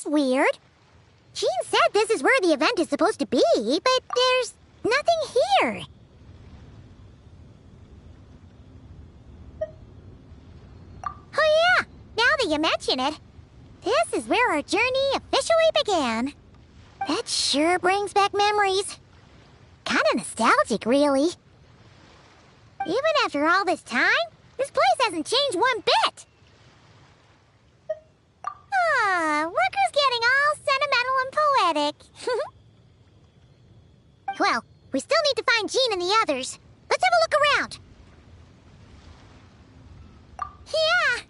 weird. Jean said this is where the event is supposed to be, but there's nothing here. Oh yeah, now that you mention it, this is where our journey officially began. That sure brings back memories. Kinda nostalgic, really. Even after all this time, this place hasn't changed one bit. Rooker's getting all sentimental and poetic. Well, we still need to find Jean and the others. Let's have a look around. Yeah.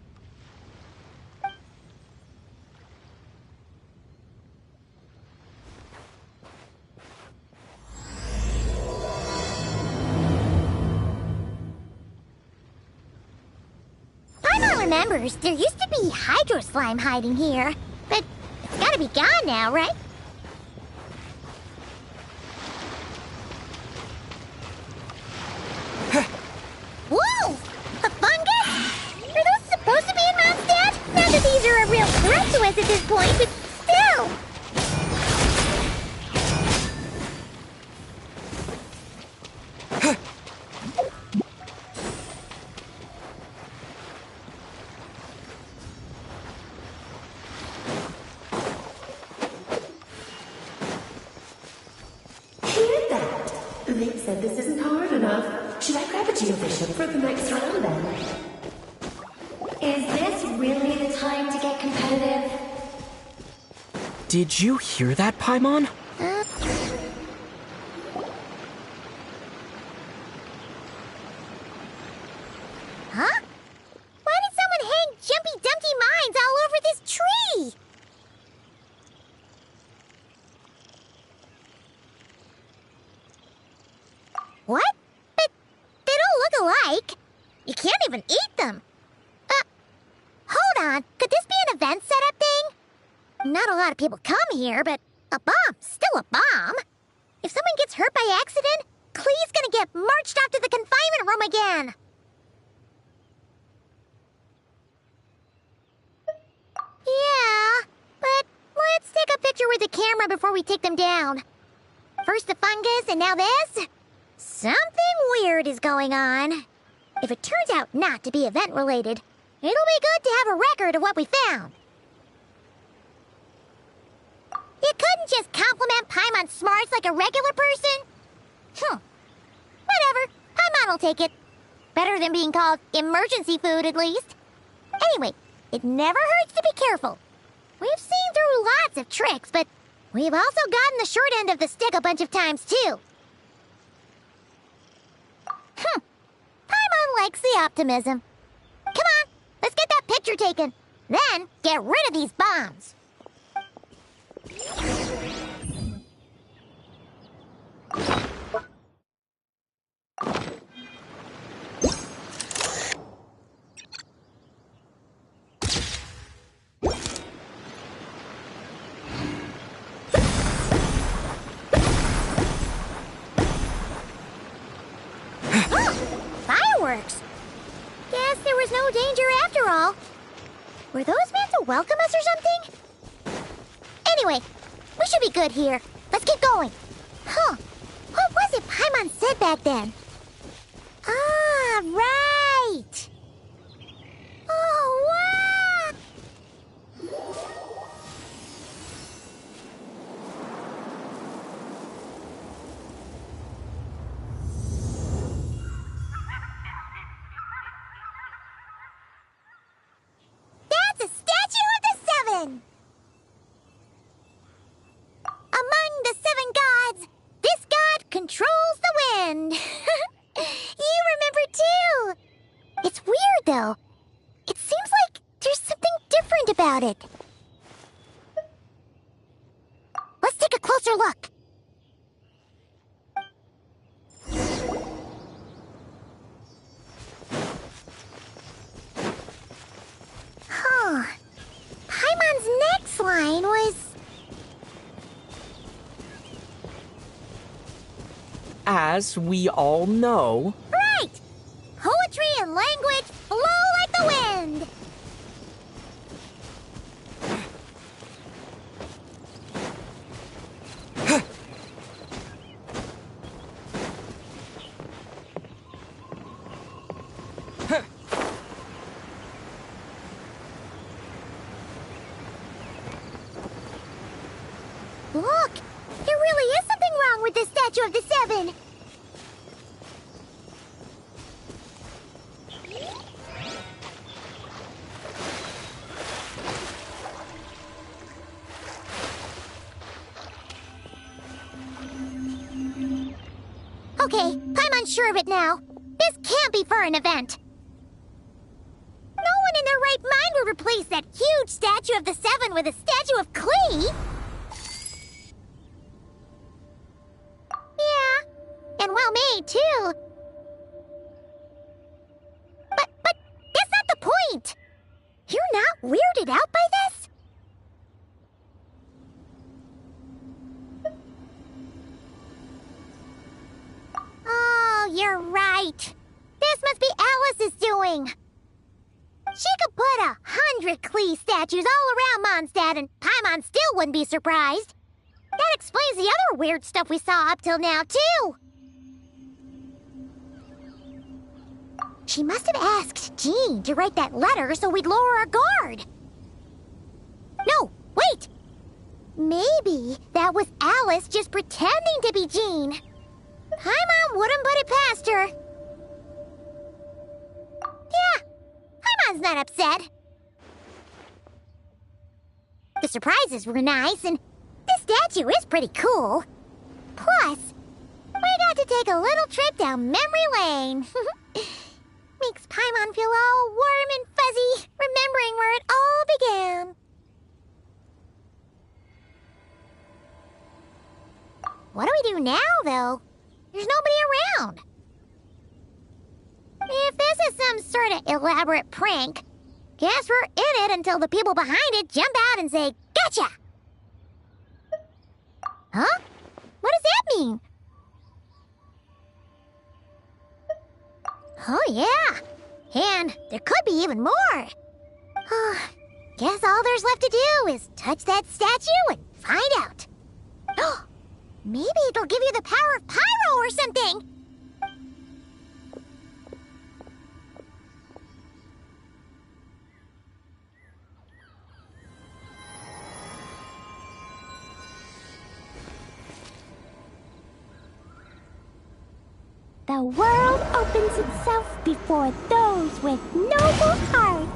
Paimon remembers there used to be hydro slime hiding here, but it's gotta be gone now, right? Whoa! A fungus? Are those supposed to be in Mondstadt? Not that these are a real threat to us at this point, but still! Vic said this isn't hard enough. Should I grab a Geobishop for the next round then? Is this really the time to get competitive? Did you hear that, Paimon? Huh? Why did someone hang Jumpy Dumpty mines all over this tree? What? But they don't look alike. You can't even eat them. Hold on. Could this be an event setup thing? Not a lot of people come here, but a bomb's still a bomb. If someone gets hurt by accident, Clee's gonna get marched off to the confinement room again. Yeah, but let's take a picture with the camera before we take them down. First the fungus, and now this? Something weird is going on. If it turns out not to be event-related, it'll be good to have a record of what we found. You couldn't just compliment Paimon's smarts like a regular person? Whatever. Paimon will take it. Better than being called emergency food, at least. Anyway, it never hurts to be careful. We've seen through lots of tricks, but we've also gotten the short end of the stick a bunch of times, too. Paimon likes the optimism. Come on, let's get that picture taken. Then, get rid of these bombs. Fireworks! Guess there was no danger after all. Were those meant to welcome us or something? Anyway, we should be good here. Let's keep going. What was it Paimon said back then? Ah, right! Oh, wow! That's a statue of the Seven! Among the seven gods, this god controls the wind. You remember too. It's weird though. It seems like there's something different about it. Let's take a closer look. Paimon's next line was... As we all know... Right! Poetry and language flow like the wind! Look! There really is something wrong with this statue of the Seven! Okay, Paimon's sure of it now. This can't be for an event. No one in their right mind would replace that huge statue of the Seven with a statue of Klee. Yeah, and well made, too. But that's not the point. You're not weirded out by this? Oh, you're right. This must be Alice's doing. She could put 100 Klee statues all around Mondstadt and Paimon still wouldn't be surprised. That explains the other weird stuff we saw up till now, too. She must have asked Jean to write that letter so we'd lower our guard. No, wait! Maybe that was Alice just pretending to be Jean. Paimon wouldn't put it past her. Yeah, Paimon's not upset. The surprises were nice, and this statue is pretty cool. Plus, we got to take a little trip down memory lane. Makes Paimon feel all warm and fuzzy, remembering where it all began. What do we do now, though? There's nobody around. If this is some sort of elaborate prank, guess we're in it until the people behind it jump out and say, "Gotcha!" Huh? What does that mean? Oh, yeah. And there could be even more. Guess all there's left to do is touch that statue and find out. Maybe it'll give you the power of pyro or something. The world opens itself before those with noble hearts.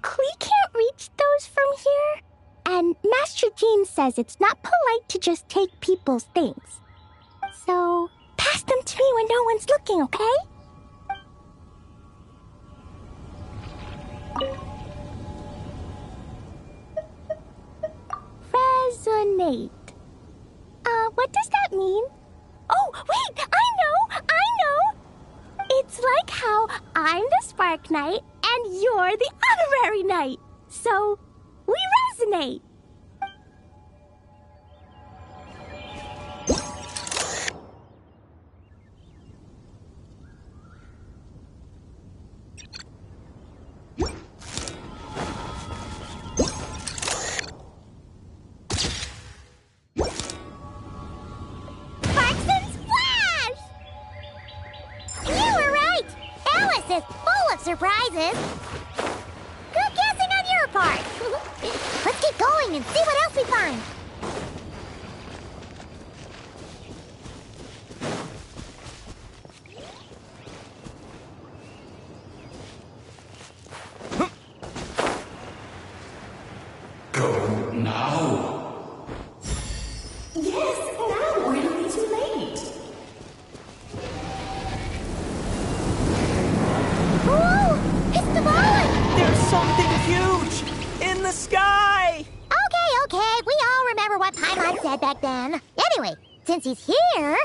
Klee can't reach those from here. And Master Jean says it's not polite to just take people's things. So, pass them to me when no one's looking, okay? Resonate. What does that mean? Oh, wait! I know! It's like how I'm the Spark Knight and you're the Honorary Knight. So, we resonate. Is full of surprises. Good guessing on your part. Let's keep going and see what else we find. Go now. Yes, now or it'll be too late. There's something huge in the sky! Okay, we all remember what Paimon said back then. Anyway, since he's here,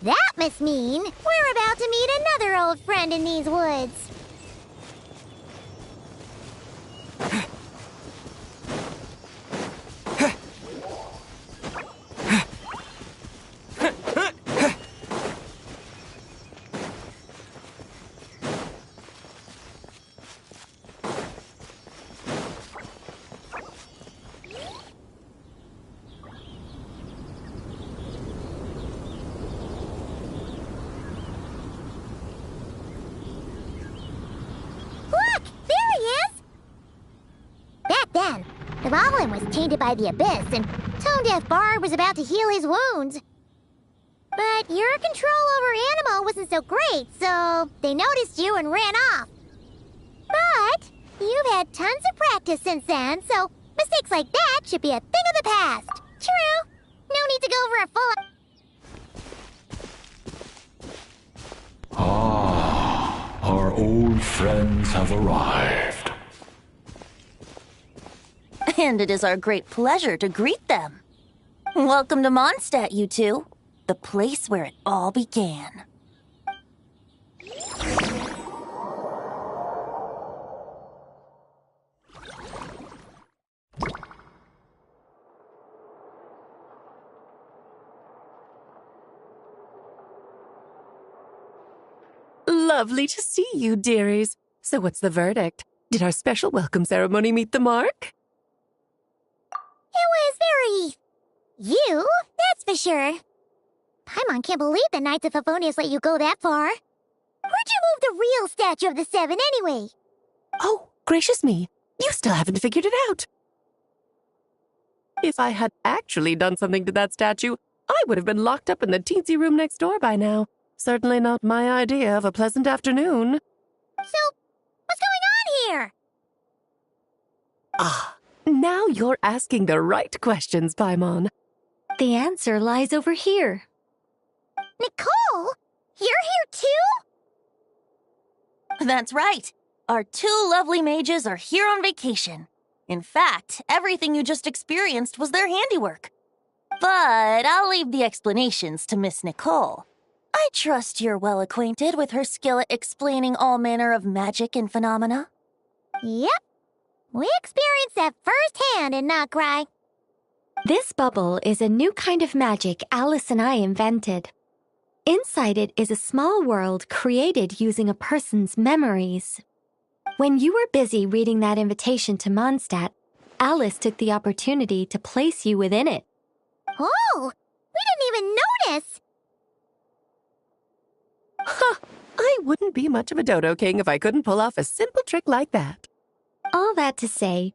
that must mean we're about to meet another old friend in these woods. Dvalin was tainted by the Abyss, and Tone Deaf Bard was about to heal his wounds. But your control over Animo wasn't so great, so they noticed you and ran off. But you've had tons of practice since then, so mistakes like that should be a thing of the past. True. No need to go over a full... Ah, our old friends have arrived. And it is our great pleasure to greet them. Welcome to Mondstadt, you two. The place where it all began. Lovely to see you, dearies. So what's the verdict? Did our special welcome ceremony meet the mark? It was very... you, that's for sure. Paimon can't believe the Knights of Favonius let you go that far. Where'd you move the real statue of the Seven anyway? Oh, gracious me. You still haven't figured it out. If I had actually done something to that statue, I would have been locked up in the teensy room next door by now. Certainly not my idea of a pleasant afternoon. So, what's going on here? Ah, now you're asking the right questions, Paimon. The answer lies over here. Nicole? You're here too? That's right. Our two lovely mages are here on vacation. In fact, everything you just experienced was their handiwork. But I'll leave the explanations to Miss Nicole. I trust you're well acquainted with her skill at explaining all manner of magic and phenomena. Yep. We experienced that firsthand in Notcry. This bubble is a new kind of magic Alice and I invented. Inside it is a small world created using a person's memories. When you were busy reading that invitation to Mondstadt, Alice took the opportunity to place you within it. Oh, we didn't even notice. Huh, I wouldn't be much of a Dodo King if I couldn't pull off a simple trick like that. All that to say,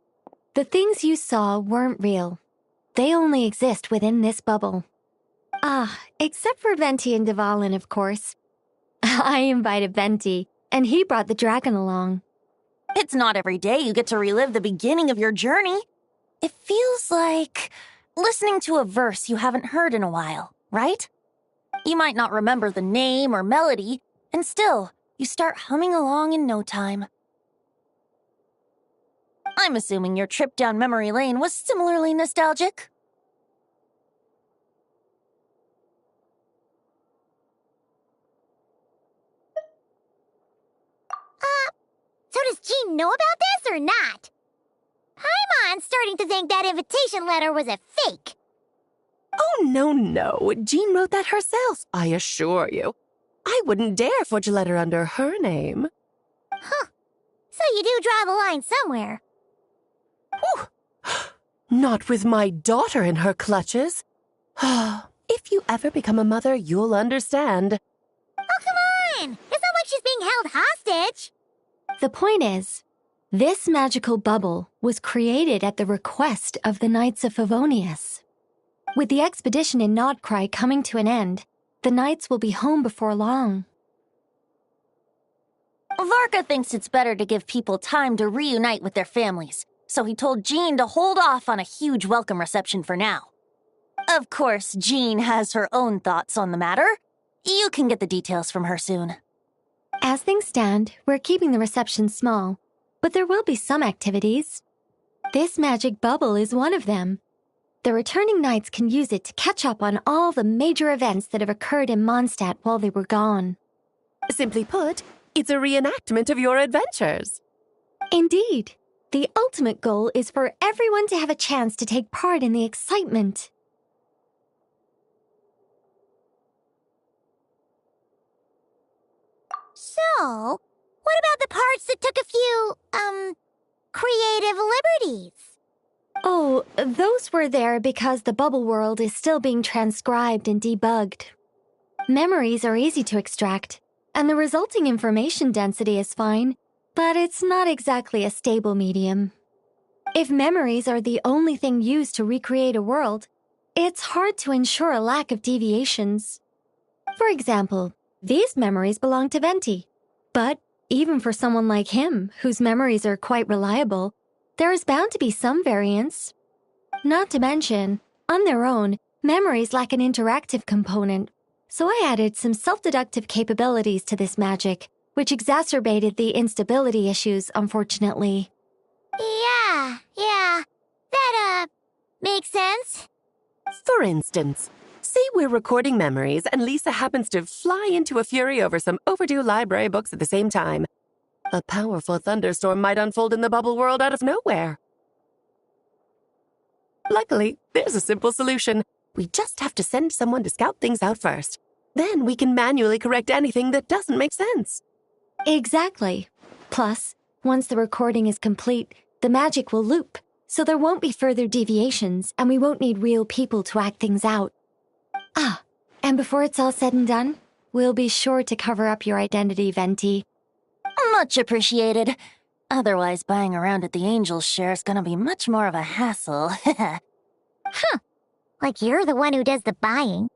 the things you saw weren't real. They only exist within this bubble. Ah, except for Venti and Dvalin, of course. I invited Venti, and he brought the dragon along. It's not every day you get to relive the beginning of your journey. It feels like listening to a verse you haven't heard in a while, right? You might not remember the name or melody, and still, you start humming along in no time. I'm assuming your trip down memory lane was similarly nostalgic. So does Jean know about this or not? Paimon's starting to think that invitation letter was a fake. Oh, no. Jean wrote that herself, I assure you. I wouldn't dare forge a letter under her name. Huh. So you do draw the line somewhere. Whew. Not with my daughter in her clutches. If you ever become a mother, you'll understand. Oh, come on! It's not like she's being held hostage. The point is, this magical bubble was created at the request of the Knights of Favonius. With the expedition in Notcry coming to an end, the Knights will be home before long. Varka thinks it's better to give people time to reunite with their families, so he told Jean to hold off on a huge welcome reception for now. Of course, Jean has her own thoughts on the matter. You can get the details from her soon. As things stand, we're keeping the reception small, but there will be some activities. This magic bubble is one of them. The returning knights can use it to catch up on all the major events that have occurred in Mondstadt while they were gone. Simply put, it's a reenactment of your adventures. Indeed. The ultimate goal is for everyone to have a chance to take part in the excitement. So, what about the parts that took a few, creative liberties? Oh, those were there because the bubble world is still being transcribed and debugged. Memories are easy to extract, and the resulting information density is fine, but it's not exactly a stable medium. If memories are the only thing used to recreate a world, it's hard to ensure a lack of deviations. For example, these memories belong to Venti. But even for someone like him, whose memories are quite reliable, there is bound to be some variance. Not to mention, on their own, memories lack an interactive component, so I added some self-deductive capabilities to this magic, which exacerbated the instability issues, unfortunately. Yeah. That, makes sense. For instance, say we're recording memories and Lisa happens to fly into a fury over some overdue library books at the same time. A powerful thunderstorm might unfold in the bubble world out of nowhere. Luckily, there's a simple solution. We just have to send someone to scout things out first. Then we can manually correct anything that doesn't make sense. Exactly. Plus, once the recording is complete, the magic will loop, so there won't be further deviations, and we won't need real people to act things out. Ah, and before it's all said and done, we'll be sure to cover up your identity, Venti. Much appreciated. Otherwise, buying around at the Angel's share is gonna be much more of a hassle. Like you're the one who does the buying.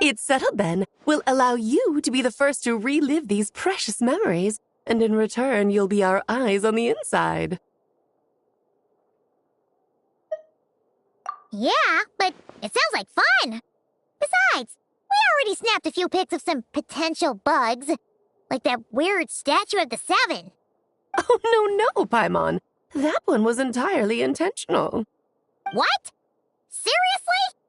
It's settled then. We'll allow you to be the first to relive these precious memories, and in return, you'll be our eyes on the inside. Yeah, but it sounds like fun. Besides, we already snapped a few pics of some potential bugs. Like that weird statue of the Seven. Oh, no, Paimon. That one was entirely intentional. What? Seriously?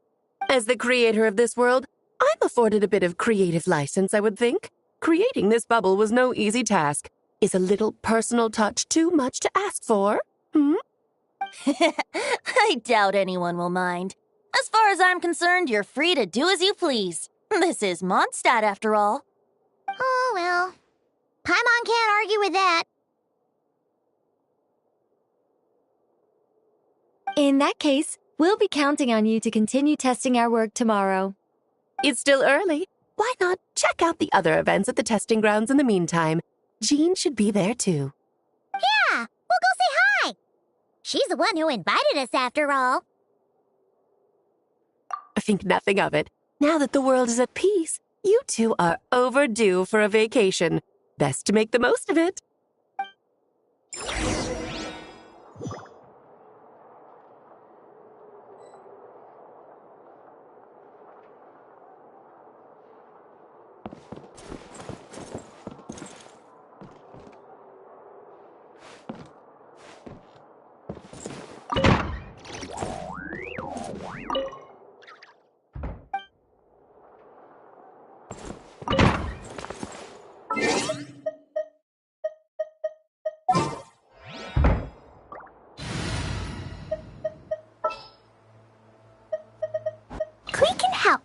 As the creator of this world, I'm afforded a bit of creative license, I would think. Creating this bubble was no easy task. Is a little personal touch too much to ask for? I doubt anyone will mind. As far as I'm concerned, you're free to do as you please. This is Mondstadt, after all. Oh, well. Paimon can't argue with that. In that case, we'll be counting on you to continue testing our work tomorrow. It's still early. Why not check out the other events at the testing grounds in the meantime? Jean should be there too. Yeah, we'll go say hi. She's the one who invited us, after all. I think nothing of it. Now that the world is at peace, you two are overdue for a vacation. Best to make the most of it. We can help.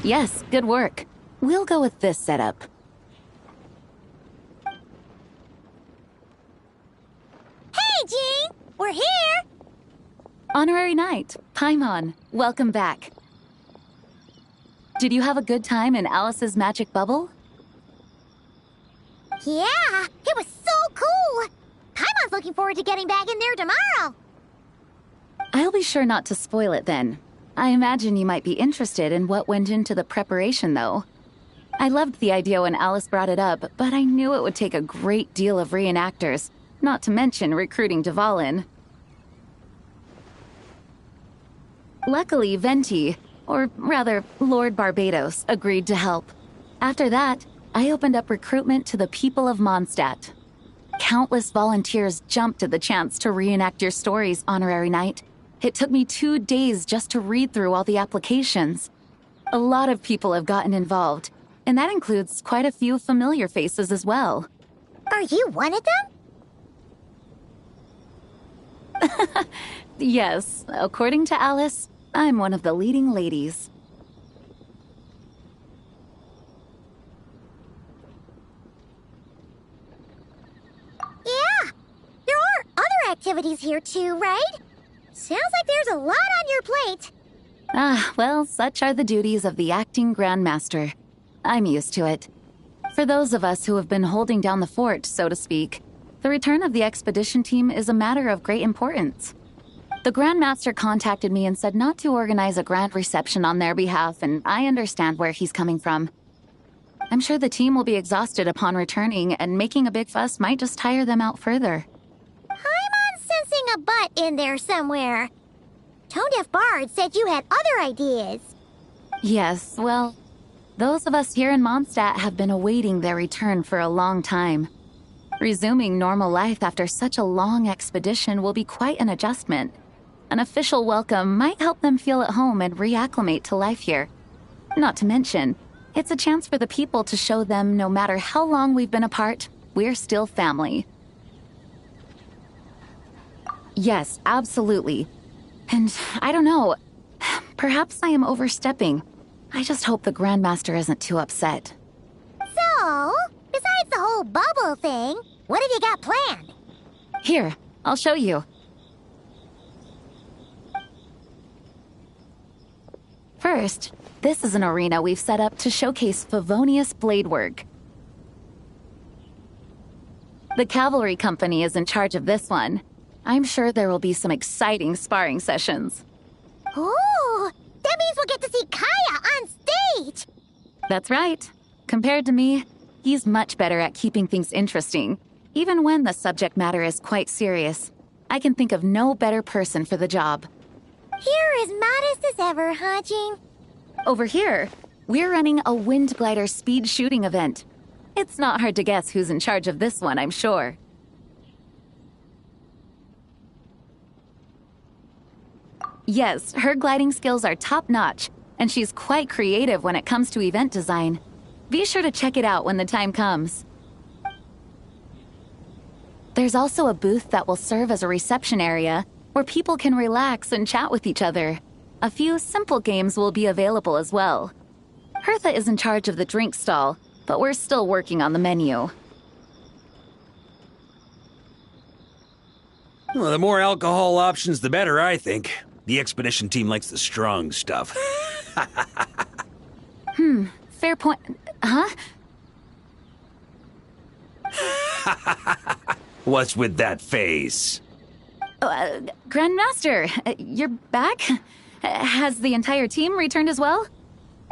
Yes, good work. We'll go with this setup. Hey, Jean! We're here! Honorary Knight, Paimon, welcome back. Did you have a good time in Alice's magic bubble? Yeah, it was so cool! Paimon's looking forward to getting back in there tomorrow. I'll be sure not to spoil it then. I imagine you might be interested in what went into the preparation, though. I loved the idea when Alice brought it up, but I knew it would take a great deal of reenactors, not to mention recruiting Dvalin. Luckily, Venti, or rather, Lord Barbados, agreed to help. After that, I opened up recruitment to the people of Mondstadt. Countless volunteers jumped at the chance to reenact your stories, Honorary Knight. It took me 2 days just to read through all the applications. A lot of people have gotten involved, and that includes quite a few familiar faces as well. Are you one of them? Yes, according to Alice, I'm one of the leading ladies. activities here too, right? Sounds like there's a lot on your plate. Ah, well, such are the duties of the acting Grand Master. I'm used to it. For those of us who have been holding down the fort, so to speak, the return of the expedition team is a matter of great importance. The Grand Master contacted me and said not to organize a grand reception on their behalf, and I understand where he's coming from. I'm sure the team will be exhausted upon returning, and making a big fuss might just tire them out further. I'm sensing a butt in there somewhere. Tone-deaf Bard said you had other ideas. Yes, well, those of us here in Mondstadt have been awaiting their return for a long time. Resuming normal life after such a long expedition will be quite an adjustment. An official welcome might help them feel at home and reacclimate to life here. Not to mention, it's a chance for the people to show them no matter how long we've been apart, we're still family. Yes, absolutely. And I don't know, perhaps I am overstepping. I just hope the Grandmaster isn't too upset. So, besides the whole bubble thing, what have you got planned? Here, I'll show you. First, this is an arena we've set up to showcase Favonius blade work. The cavalry company is in charge of this one. I'm sure there will be some exciting sparring sessions. Ooh, that means we'll get to see Kaya on stage! That's right. Compared to me, he's much better at keeping things interesting, even when the subject matter is quite serious. I can think of no better person for the job. You're as modest as ever, huh, Jean? Over here, we're running a wind glider speed shooting event. It's not hard to guess who's in charge of this one, I'm sure. Yes, her gliding skills are top-notch, and she's quite creative when it comes to event design. Be sure to check it out when the time comes. There's also a booth that will serve as a reception area where people can relax and chat with each other. A few simple games will be available as well. Hertha is in charge of the drink stall, but we're still working on the menu. Well, the more alcohol options, the better, I think. The expedition team likes the strong stuff. Fair point. Huh? What's with that face? Grandmaster, you're back? Has the entire team returned as well?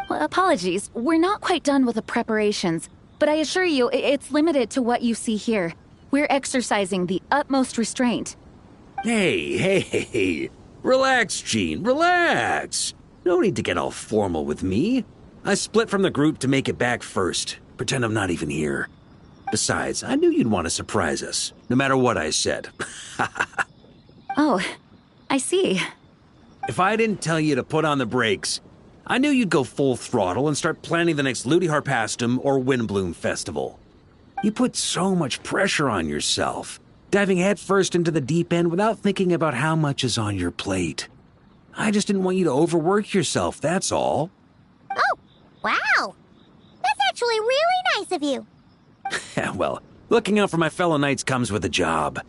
Well, apologies, we're not quite done with the preparations, but I assure you, it's limited to what you see here. We're exercising the utmost restraint. Hey. Relax, Jean, relax. No need to get all formal with me. I split from the group to make it back first. Pretend I'm not even here. Besides, I knew you'd want to surprise us, no matter what I said. Oh, I see. If I didn't tell you to put on the brakes, I knew you'd go full throttle and start planning the next Ludi Harpastum or Windbloom Festival. You put so much pressure on yourself, diving headfirst into the deep end without thinking about how much is on your plate. I just didn't want you to overwork yourself, that's all. Oh, wow! That's actually really nice of you. Well, looking out for my fellow knights comes with a job.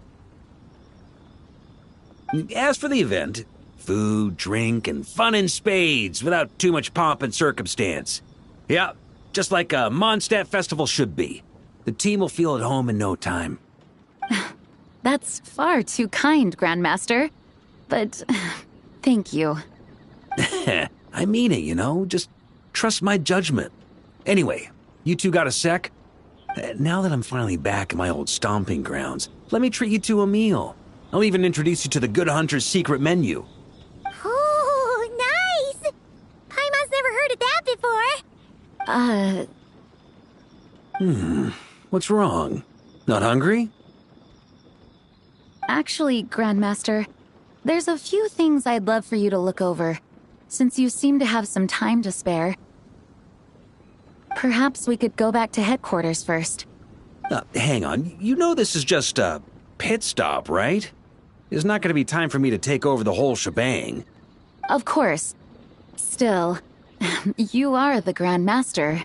As for the event, food, drink, and fun in spades without too much pomp and circumstance. Yeah, just like a Mondstadt festival should be. The team will feel at home in no time. That's far too kind, Grandmaster. But thank you. I mean it, you know? Just trust my judgment. Anyway, you two got a sec? Now that I'm finally back in my old stomping grounds, let me treat you to a meal. I'll even introduce you to the Good Hunter's secret menu. Oh, nice! Paimon's never heard of that before. What's wrong? Not hungry? Actually, Grandmaster, there's a few things I'd love for you to look over, since you seem to have some time to spare. Perhaps we could go back to headquarters first. Hang on. You know this is just a pit stop, right? There's not going to be time for me to take over the whole shebang. Of course. Still, you are the Grand Master.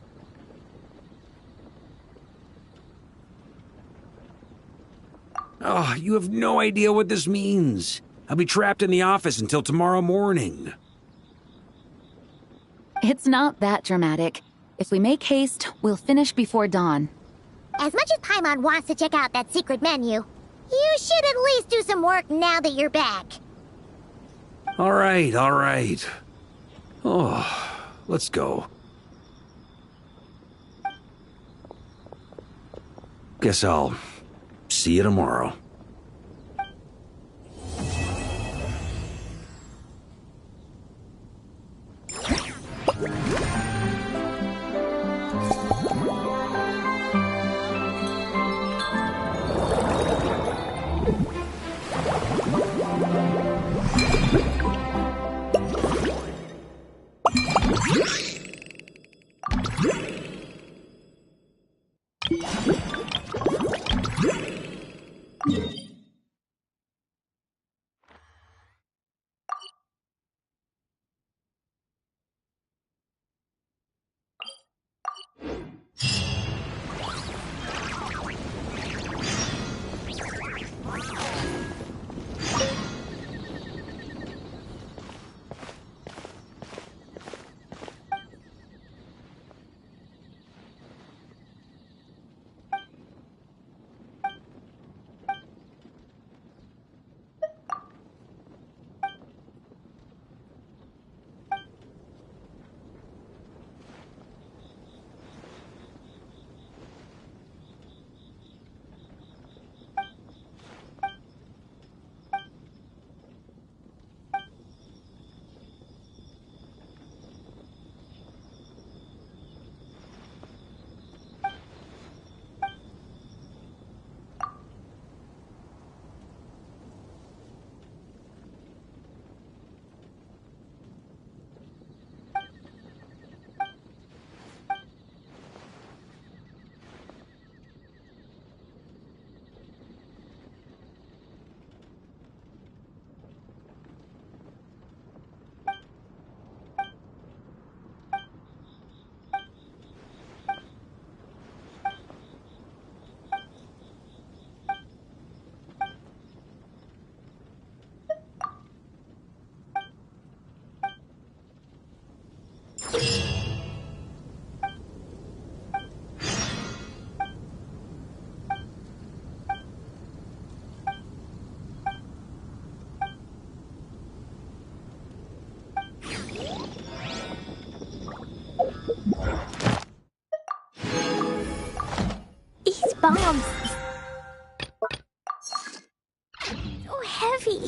Oh, you have no idea what this means. I'll be trapped in the office until tomorrow morning. It's not that dramatic. If we make haste, we'll finish before dawn. As much as Paimon wants to check out that secret menu, you should at least do some work now that you're back. All right, all right. Oh, let's go. Guess I'll see you tomorrow. These bombs. So heavy.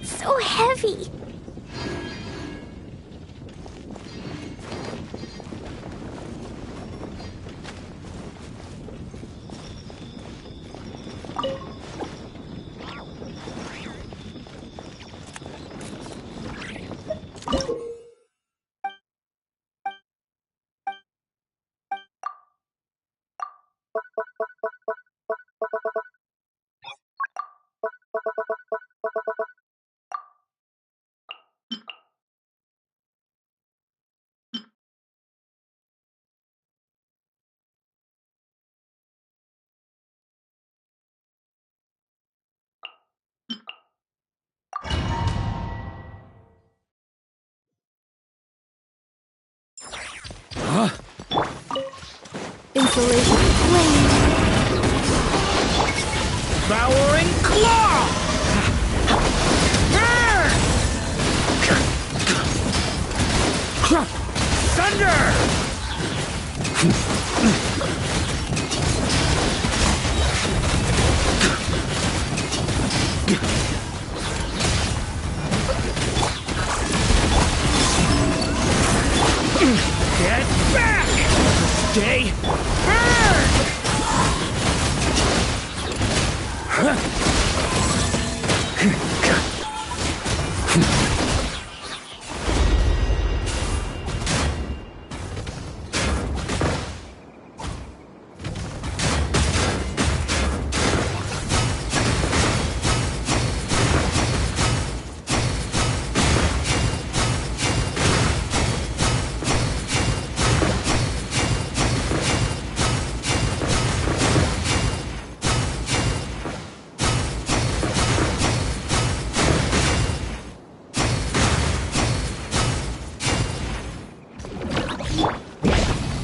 so heavy. Insulation flame. Devouring claw! Thunder! Get back! Stay! Burn!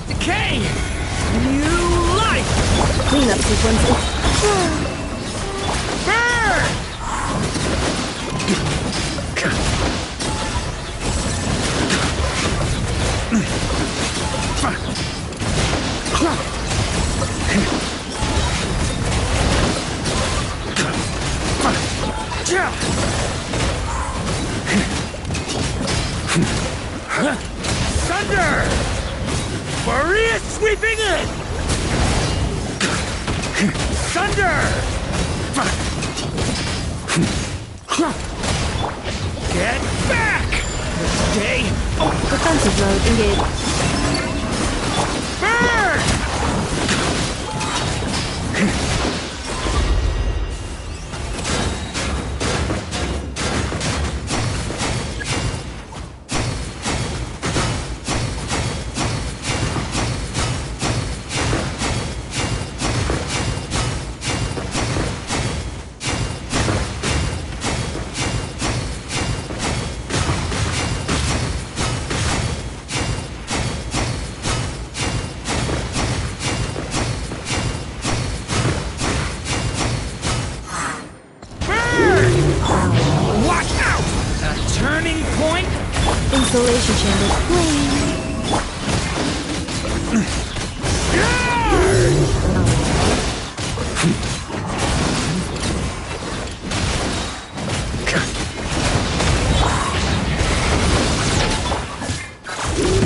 Decay! New life! Cleanup sequences. Burn! Thunder! Maria sweeping in! Thunder! Get back! Stay! Defensive mode engaged. Burn! Watch out! A turning point? Insulation chamber flame.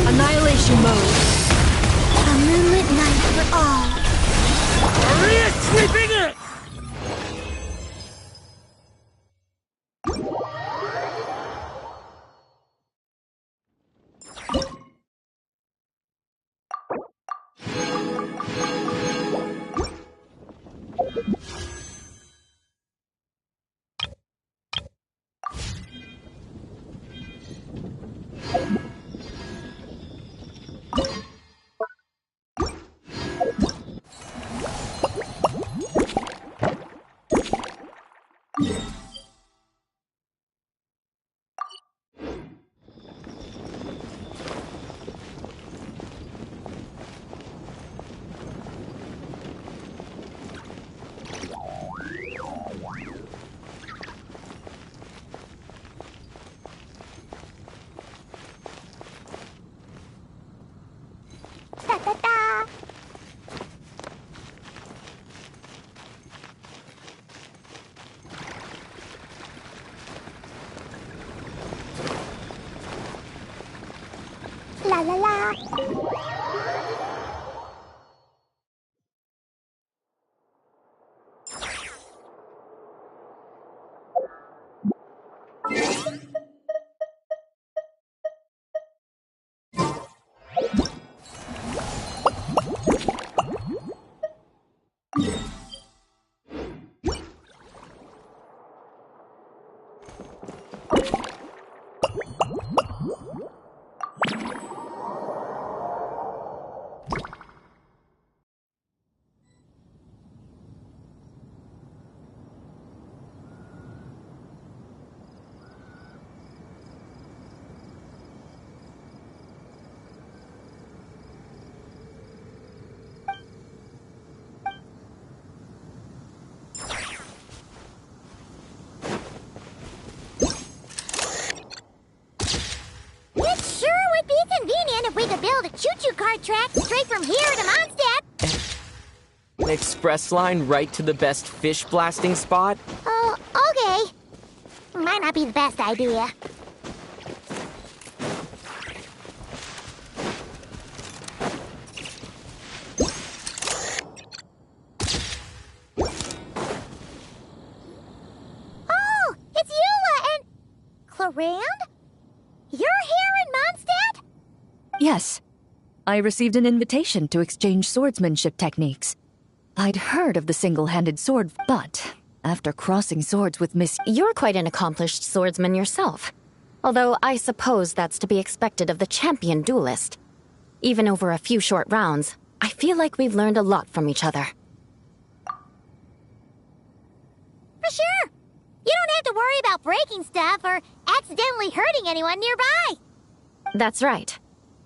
Annihilation mode. A moonlit night for all. Maria sweeping it! Ta-ta-ta! La la la. It sure would be convenient if we could build a choo-choo cart track straight from here to Mondstadt. An express line right to the best fish blasting spot? Oh, okay. Might not be the best idea. Oh, it's Eula and... Clarand? You're here in Mondstadt? Yes. I received an invitation to exchange swordsmanship techniques. I'd heard of the single-handed sword, but after crossing swords with Miss... You're quite an accomplished swordsman yourself. Although I suppose that's to be expected of the champion duelist. Even over a few short rounds, I feel like we've learned a lot from each other. For sure. You don't have to worry about breaking stuff or accidentally hurting anyone nearby. That's right.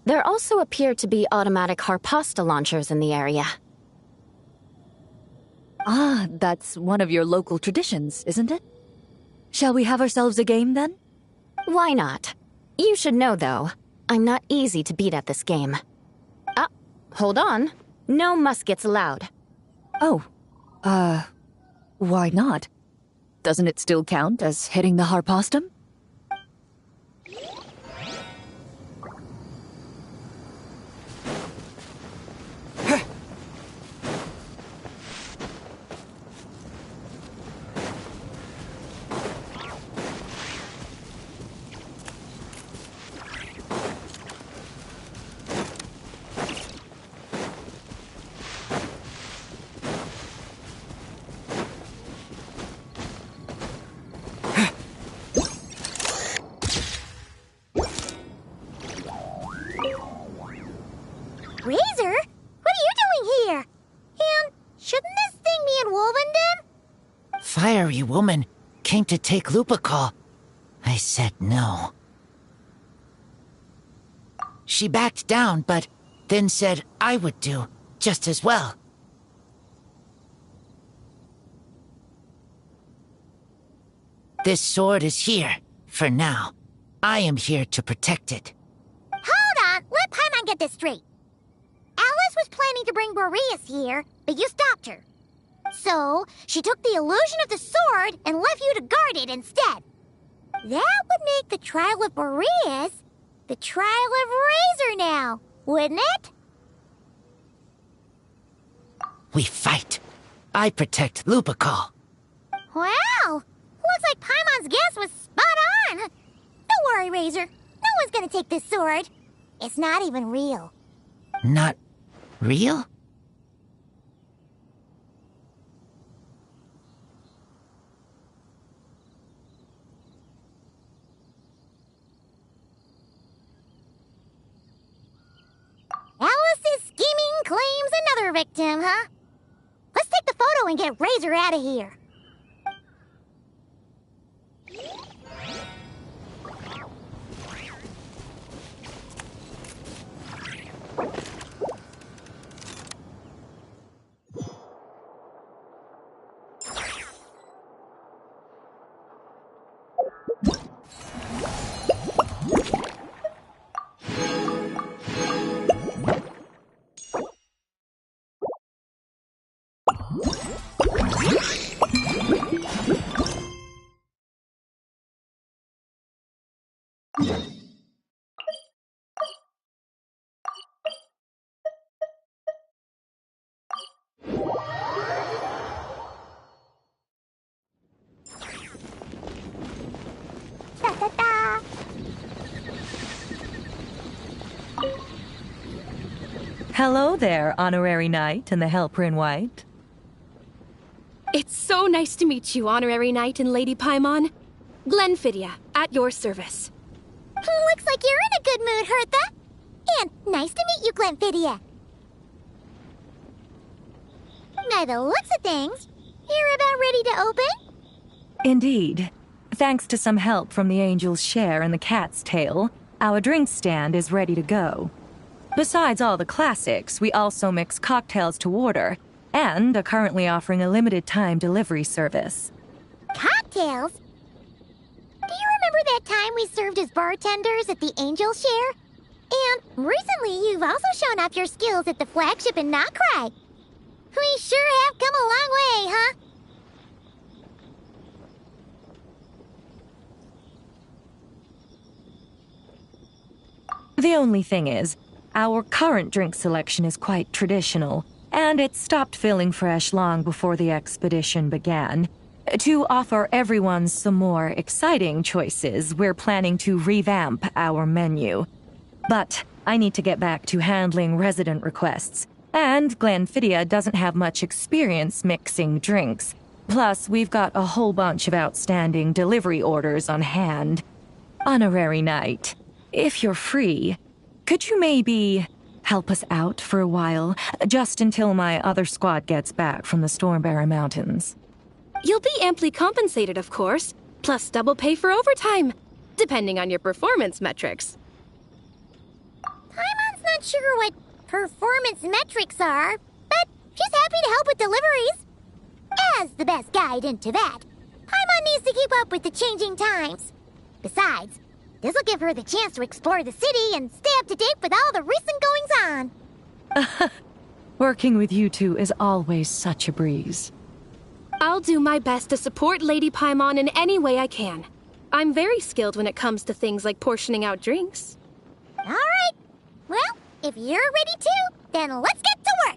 There also appear to be automatic harpasta launchers in the area. Ah, that's one of your local traditions, isn't it? Shall we have ourselves a game, then? Why not? You should know, though, I'm not easy to beat at this game. Ah, hold on. No muskets allowed. Oh, why not? Doesn't it still count as hitting the harpastum? Razor? What are you doing here? And shouldn't this thing be in Wolvenden? Fiery woman came to take Lupical. I said no. She backed down, but then said I would do just as well. This sword is here, for now. I am here to protect it. Hold on, let Paimon get this straight. Alice was planning to bring Boreas here, but you stopped her. So, she took the illusion of the sword and left you to guard it instead. That would make the trial of Boreas the trial of Razor now, wouldn't it? We fight. I protect Lupical. Wow! Looks like Paimon's guess was spot on. Don't worry, Razor. No one's gonna take this sword. It's not even real. Not real? Alice's scheming claims another victim, huh? Let's take the photo and get Razor out of here. Hello there, Honorary Knight and the Helper in White. It's so nice to meet you, Honorary Knight and Lady Paimon. Glenfidia, at your service. Looks like you're in a good mood, Hertha. And nice to meet you, Glenfidia. By the looks of things, you're about ready to open? Indeed. Thanks to some help from the Angel's Share and the Cat's Tail, our drink stand is ready to go. Besides all the classics, we also mix cocktails to order, and are currently offering a limited-time delivery service. Cocktails? Do you remember that time we served as bartenders at the Angel Share? And recently you've also shown off your skills at the flagship in Nocrai. We sure have come a long way, huh? The only thing is, our current drink selection is quite traditional, and it stopped feeling fresh long before the expedition began. To offer everyone some more exciting choices, we're planning to revamp our menu. But I need to get back to handling resident requests, and Glenfidia doesn't have much experience mixing drinks. Plus, we've got a whole bunch of outstanding delivery orders on hand. Honorary Knight, if you're free, could you maybe help us out for a while, just until my other squad gets back from the Stormbearer Mountains? You'll be amply compensated, of course, plus double pay for overtime, depending on your performance metrics. Paimon's not sure what performance metrics are, but she's happy to help with deliveries. As the best guide into that, Paimon needs to keep up with the changing times. Besides, this'll give her the chance to explore the city and stay up to date with all the recent goings-on. Working with you two is always such a breeze. I'll do my best to support Lady Paimon in any way I can. I'm very skilled when it comes to things like portioning out drinks. All right. Well, if you're ready to, then let's get to work.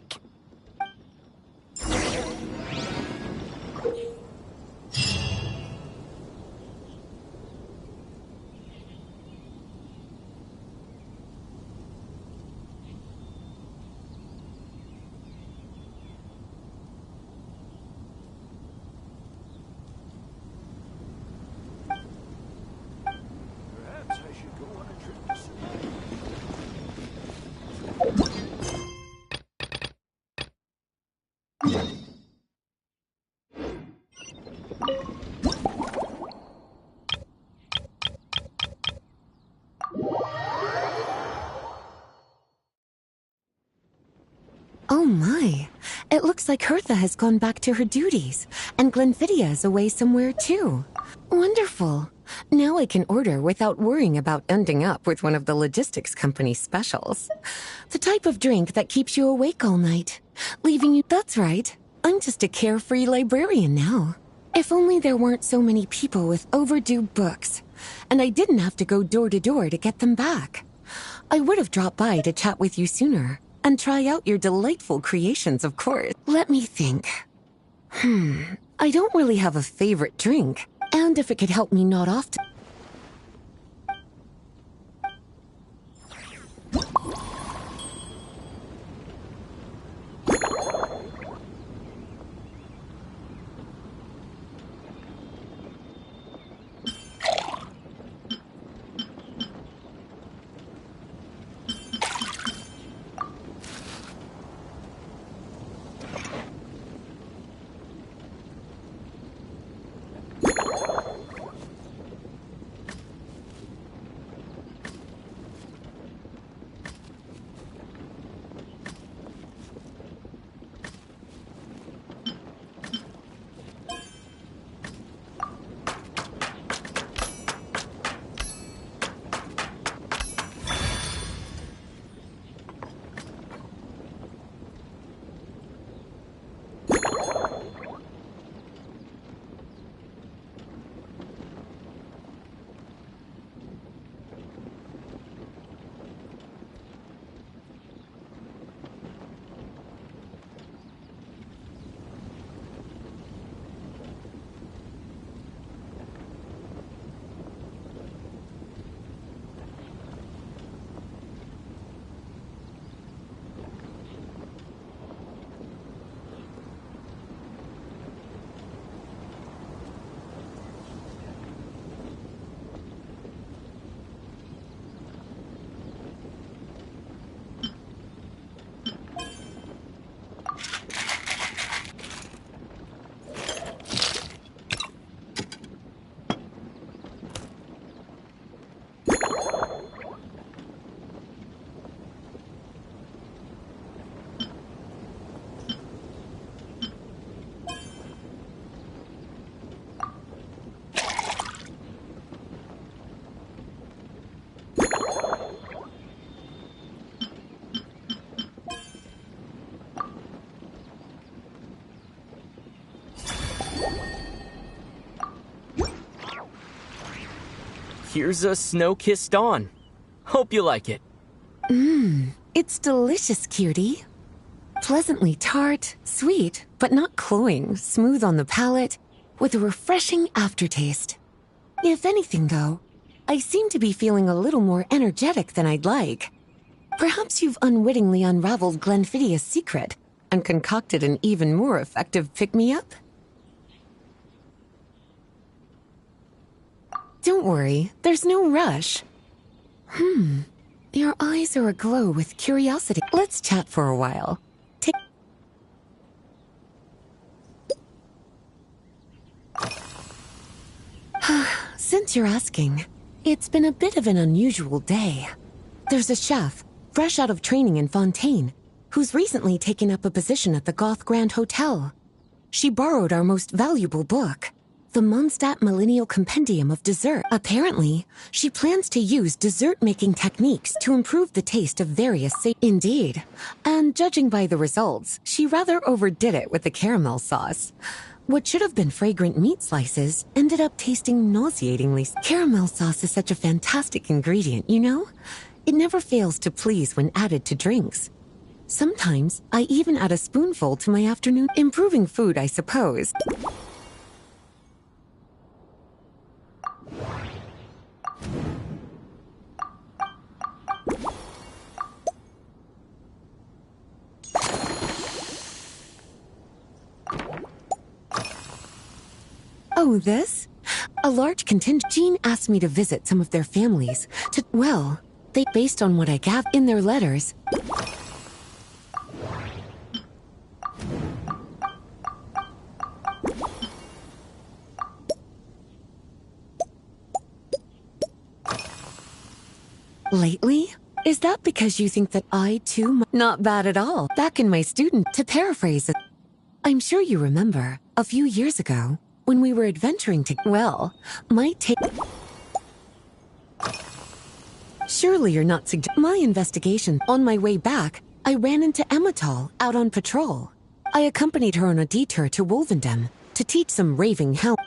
Oh my. It looks like Hertha has gone back to her duties, and Glenfidia is away somewhere too. Wonderful. Now I can order without worrying about ending up with one of the logistics company's specials. The type of drink that keeps you awake all night, leaving you... That's right. I'm just a carefree librarian now. If only there weren't so many people with overdue books, and I didn't have to go door to door to get them back. I would have dropped by to chat with you sooner, and try out your delightful creations, of course. Let me think. I don't really have a favorite drink, and if it could help me nod off to... Here's a snow-kissed dawn. Hope you like it. It's delicious, cutie. Pleasantly tart, sweet, but not cloying, smooth on the palate, with a refreshing aftertaste. If anything, though, I seem to be feeling a little more energetic than I'd like. Perhaps you've unwittingly unraveled Glenfiddia's secret and concocted an even more effective pick-me-up? Don't worry, there's no rush. Your eyes are aglow with curiosity. Let's chat for a while. Since you're asking, it's been a bit of an unusual day. There's a chef, fresh out of training in Fontaine, who's recently taken up a position at the Goth Grand Hotel. She borrowed our most valuable book, the Mondstadt Millennial Compendium of Dessert. Apparently, she plans to use dessert-making techniques to improve the taste of various Indeed. And judging by the results, she rather overdid it with the caramel sauce. What should have been fragrant meat slices ended up tasting nauseatingly. Caramel sauce is such a fantastic ingredient, you know? It never fails to please when added to drinks. Sometimes, I even add a spoonful to my afternoon. Improving food, I suppose. Oh, this? A large contingent. Jean asked me to visit some of their families they based on what I gathered in their letters. Lately? Is that because you think that I, too, not bad at all? Back in my student, to paraphrase it, I'm sure you remember, a few years ago, when we were adventuring might take... Surely you're not my investigation. On my way back, I ran into Emmetall out on patrol. I accompanied her on a detour to Wolvendem to teach some raving hound.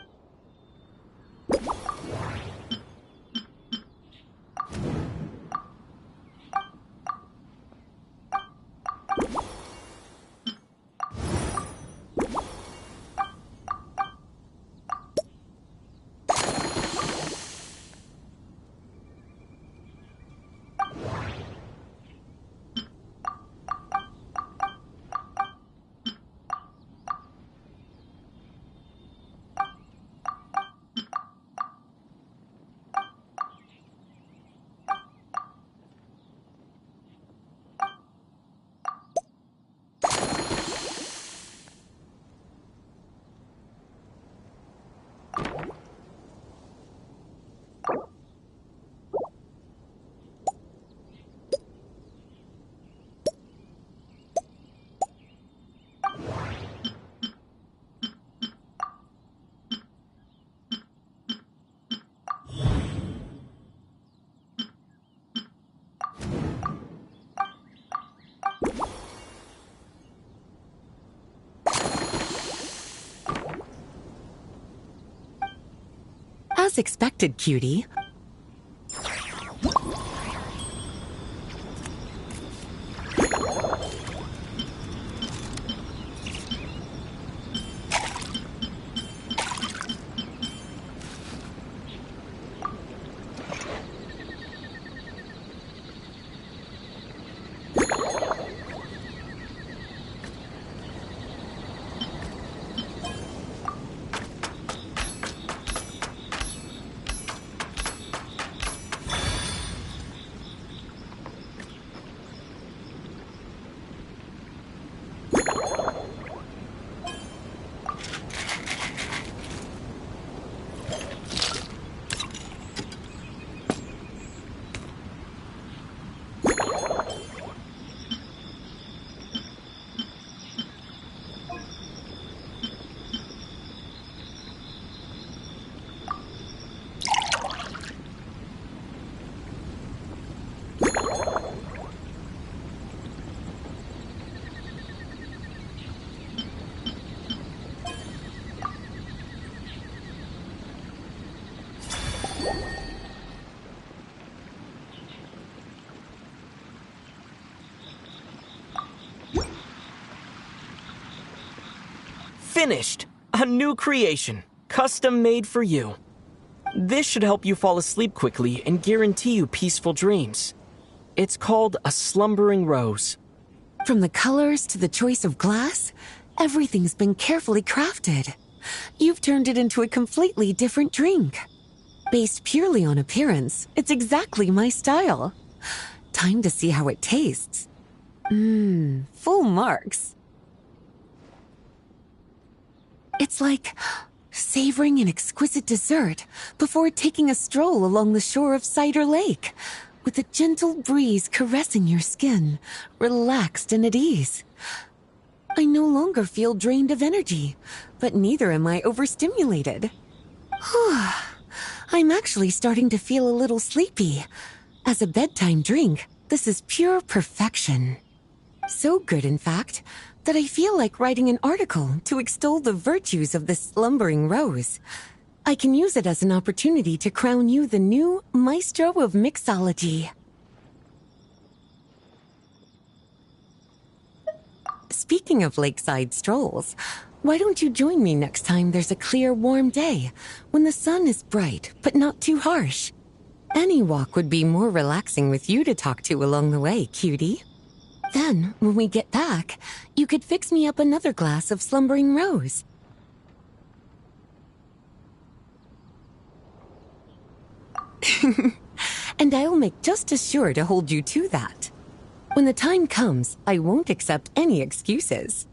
As expected, cutie. Finished! A new creation, custom made for you. This should help you fall asleep quickly and guarantee you peaceful dreams. It's called a slumbering rose. From the colors to the choice of glass, everything's been carefully crafted. You've turned it into a completely different drink. Based purely on appearance, it's exactly my style. Time to see how it tastes. Full marks. It's like savoring an exquisite dessert before taking a stroll along the shore of Cider Lake, with a gentle breeze caressing your skin, relaxed and at ease. I no longer feel drained of energy, but neither am I overstimulated. I'm actually starting to feel a little sleepy. As a bedtime drink, this is pure perfection. So good, in fact, that I feel like writing an article to extol the virtues of this slumbering rose. I can use it as an opportunity to crown you the new maestro of mixology. Speaking of lakeside strolls, why don't you join me next time there's a clear, warm day, when the sun is bright but not too harsh? Any walk would be more relaxing with you to talk to along the way, cutie. Then, when we get back, you could fix me up another glass of slumbering rose. And I'll make just as sure to hold you to that. When the time comes, I won't accept any excuses.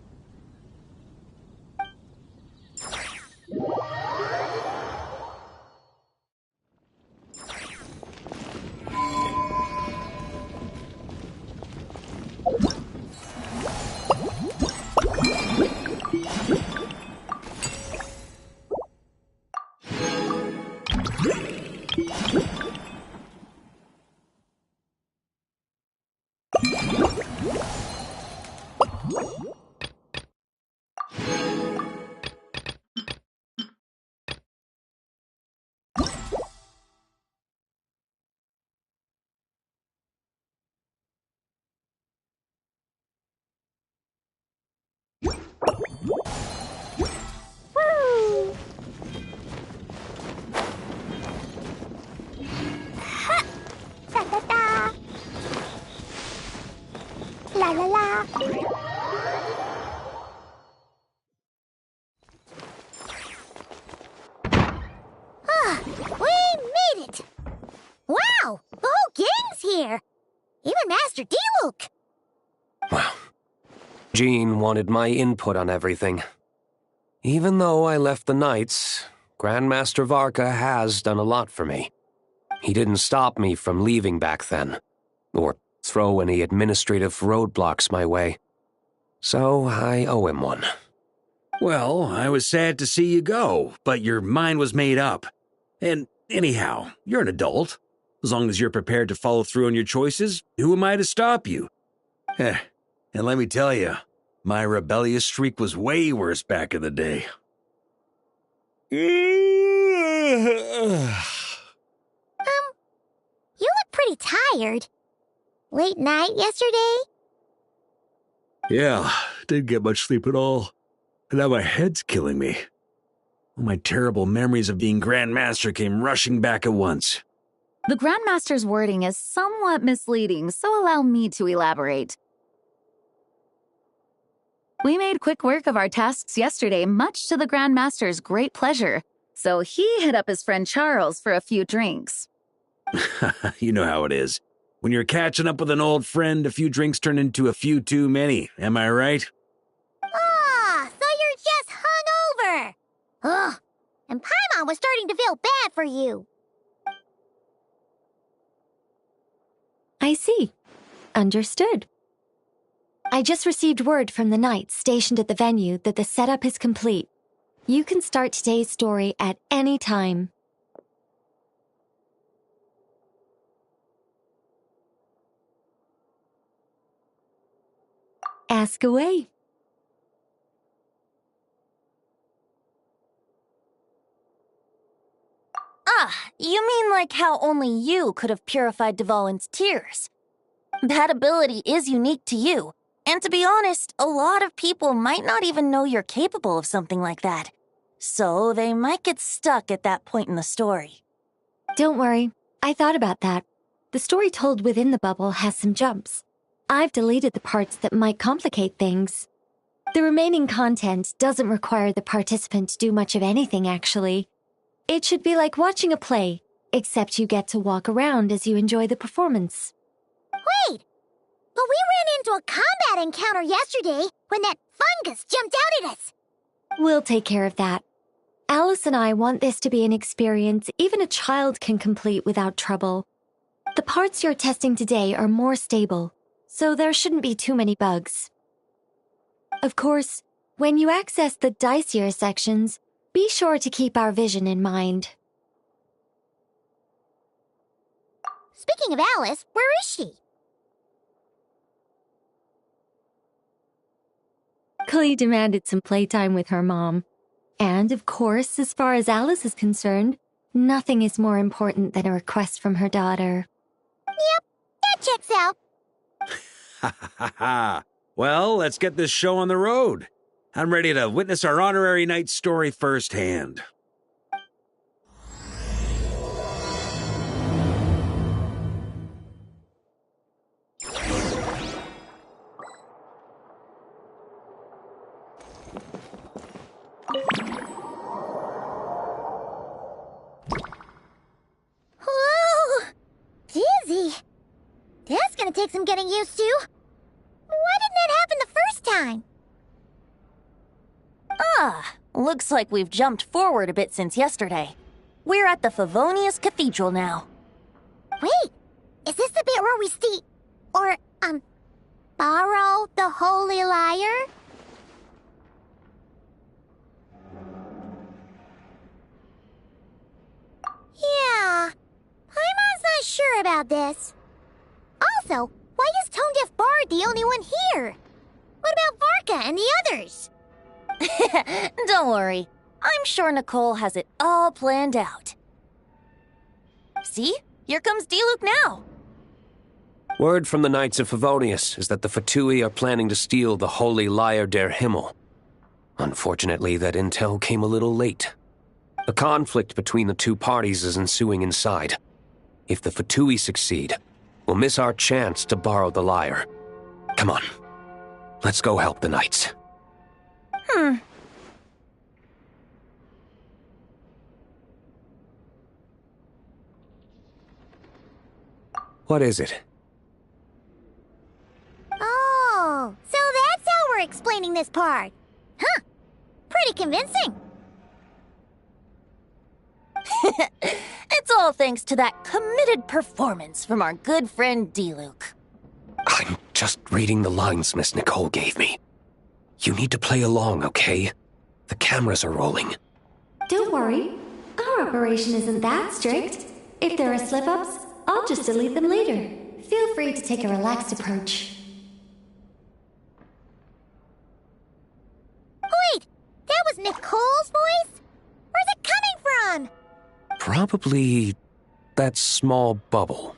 La la la. We made it! Wow, the whole gang's here. Even Master D-Luke. Well, Jean wanted my input on everything. Even though I left the Knights, Grandmaster Varka has done a lot for me. He didn't stop me from leaving back then, or throw any administrative roadblocks my way. So I owe him one. Well, I was sad to see you go, but your mind was made up. And anyhow, you're an adult. As long as you're prepared to follow through on your choices, who am I to stop you? And let me tell you, my rebellious streak was way worse back in the day. You look pretty tired. Late night yesterday? Yeah, didn't get much sleep at all. And now my head's killing me. All my terrible memories of being Grandmaster came rushing back at once. The Grandmaster's wording is somewhat misleading, so allow me to elaborate. We made quick work of our tasks yesterday, much to the Grandmaster's great pleasure, so he hit up his friend Charles for a few drinks. You know how it is. When you're catching up with an old friend, a few drinks turn into a few too many, am I right? Ah, so you're just hungover. Ugh, and Paimon was starting to feel bad for you. I see. Understood. I just received word from the Knights stationed at the venue that the setup is complete. You can start today's story at any time. Ask away. Ah, you mean like how only you could have purified Dvalin's tears? That ability is unique to you, And to be honest, a lot of people might not even know you're capable of something like that. So they might get stuck at that point in the story. Don't worry, I thought about that. The story told within the bubble has some jumps. I've deleted the parts that might complicate things. The remaining content doesn't require the participant to do much of anything, actually. It should be like watching a play, except you get to walk around as you enjoy the performance. Wait! But we ran into a combat encounter yesterday when that fungus jumped out at us! We'll take care of that. Alice and I want this to be an experience even a child can complete without trouble. The parts you're testing today are more stable, so there shouldn't be too many bugs. Of course, when you access the dicier sections, be sure to keep our vision in mind. Speaking of Alice, where is she? Klee demanded some playtime with her mom. And, of course, as far as Alice is concerned, nothing is more important than a request from her daughter. Yep, that checks out. Ha ha ha ha. Well, let's get this show on the road. I'm ready to witness our honorary knight's story firsthand. Whoa! Dizzy. That's gonna take some getting used to. Why didn't that happen the first time? Looks like we've jumped forward a bit since yesterday. We're at the Favonius Cathedral now. Wait, is this the bit where we borrow the Holy Lyre? Yeah, Paimon's not sure about this. Also, why is Tone Deaf Bard the only one here? What about Varka and the others? Don't worry. I'm sure Nicole has it all planned out. See? Here comes Diluc now. Word from the Knights of Favonius is that the Fatui are planning to steal the Holy Lyre der Himmel. Unfortunately, that intel came a little late. A conflict between the two parties is ensuing inside. If the Fatui succeed, we'll miss our chance to borrow the lyre. Come on. Let's go help the Knights. What is it? Oh, so that's how we're explaining this part. Huh. Pretty convincing. It's all thanks to that committed performance from our good friend Diluc. I'm just reading the lines Miss Nicole gave me. You need to play along, okay? The cameras are rolling. Don't worry. Our operation isn't that strict. If there are slip-ups, I'll just delete them later. Feel free to take a relaxed approach. Wait, that was Nicole's voice? Where's it coming from? Probably that small bubble.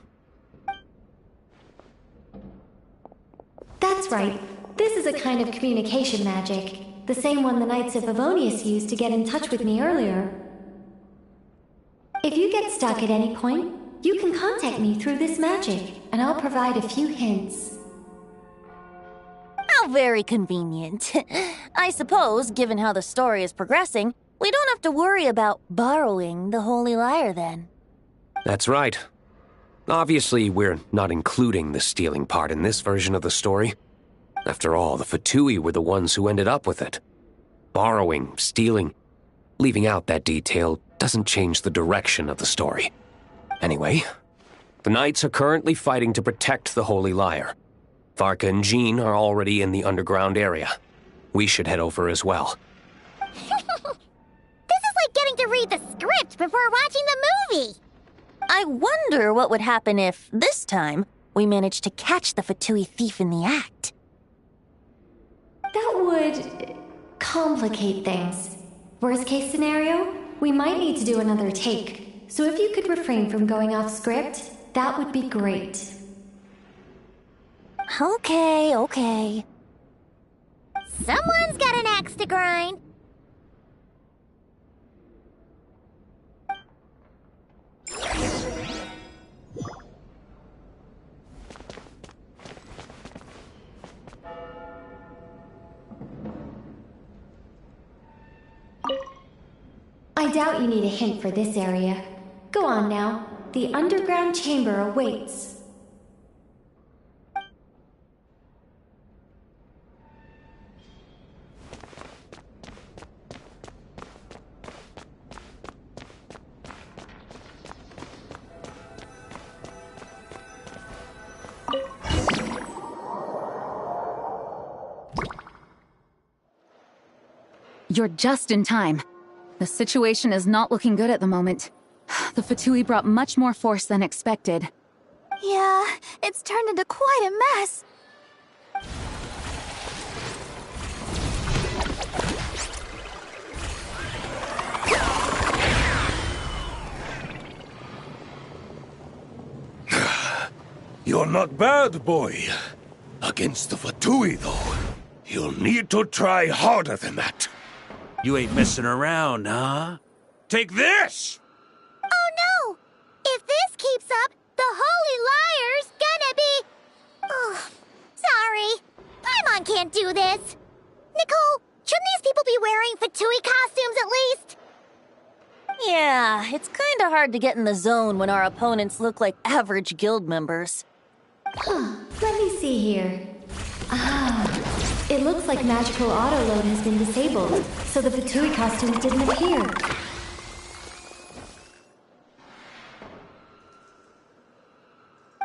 That's right. This is a kind of communication magic. The same one the Knights of Favonius used to get in touch with me earlier. If you get stuck at any point, you can contact me through this magic, and I'll provide a few hints. How very convenient. I suppose, given how the story is progressing, we don't have to worry about borrowing the Holy Lyre then. That's right. Obviously, we're not including the stealing part in this version of the story. After all, the Fatui were the ones who ended up with it. Borrowing, stealing, leaving out that detail doesn't change the direction of the story. Anyway, the Knights are currently fighting to protect the Holy Lyre. Varka and Jean are already in the underground area. We should head over as well. This is like getting to read the script before watching the movie. I wonder what would happen if, this time, we managed to catch the Fatui thief in the act. That would complicate things. Worst case scenario, we might need to do another take. So if you could refrain from going off script, that would be great. Okay. Someone's got an axe to grind. I doubt you need a hint for this area. Go on now. The underground chamber awaits. You're just in time. The situation is not looking good at the moment. The Fatui brought much more force than expected. Yeah, it's turned into quite a mess. You're not bad, boy. Against the Fatui, though, you'll need to try harder than that. You ain't messing around, huh? Take this! Oh no! If this keeps up, the Holy Liar's gonna be... Oh, sorry. Paimon can't do this. Nicole, shouldn't these people be wearing Fatui costumes at least? Yeah, it's kinda hard to get in the zone when our opponents look like average guild members. Let me see here. It looks like magical autoload has been disabled, so the Fatui costumes didn't appear.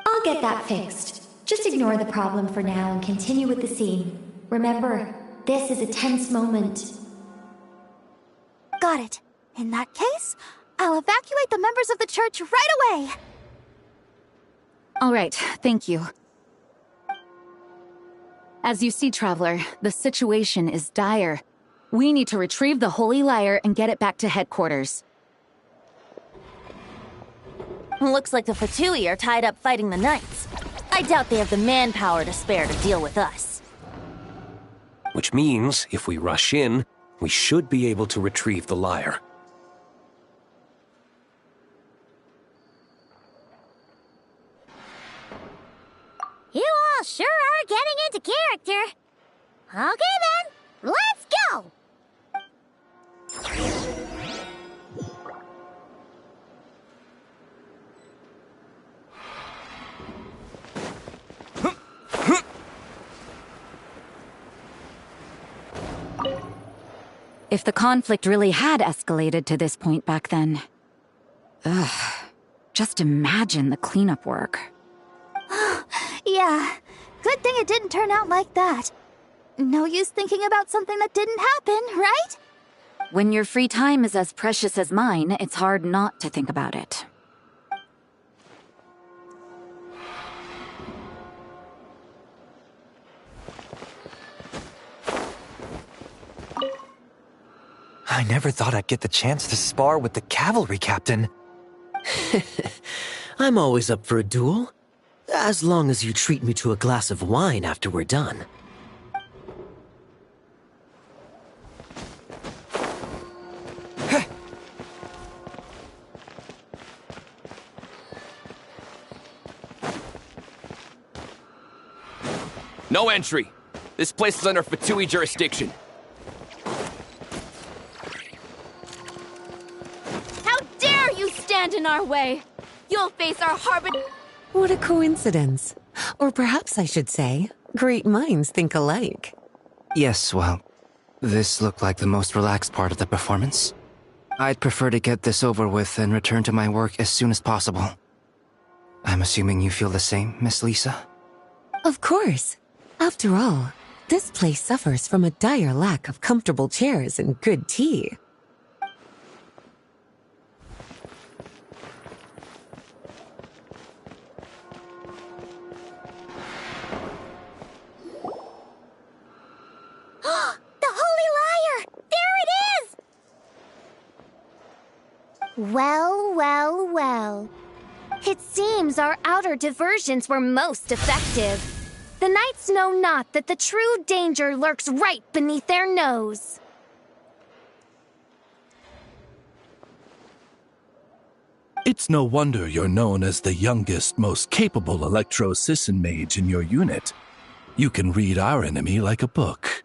I'll get that fixed. Just ignore the problem for now and continue with the scene. Remember, this is a tense moment. Got it. In that case, I'll evacuate the members of the church right away. All right, thank you. As you see, Traveler, the situation is dire. We need to retrieve the Holy Lyre and get it back to headquarters. Looks like the Fatui are tied up fighting the Knights. I doubt they have the manpower to spare to deal with us. Which means, if we rush in, we should be able to retrieve the lyre. You all sure are getting into character. Okay then, let's go! If the conflict really had escalated to this point back then... just imagine the cleanup work. Yeah, good thing it didn't turn out like that. No use thinking about something that didn't happen, right? When your free time is as precious as mine, it's hard not to think about it. I never thought I'd get the chance to spar with the cavalry captain. I'm always up for a duel. As long as you treat me to a glass of wine after we're done. No entry. This place is under Fatui jurisdiction. How dare you stand in our way! You'll face our harbor... What a coincidence. Or perhaps I should say, great minds think alike. Yes, well, this looked like the most relaxed part of the performance. I'd prefer to get this over with and return to my work as soon as possible. I'm assuming you feel the same, Miss Lisa? Of course. After all, this place suffers from a dire lack of comfortable chairs and good tea. The Holy Lyre! There it is! Well, well, well. It seems our outer diversions were most effective. The knights know not that the true danger lurks right beneath their nose. It's no wonder you're known as the youngest, most capable Electro-Sisson mage in your unit. You can read our enemy like a book.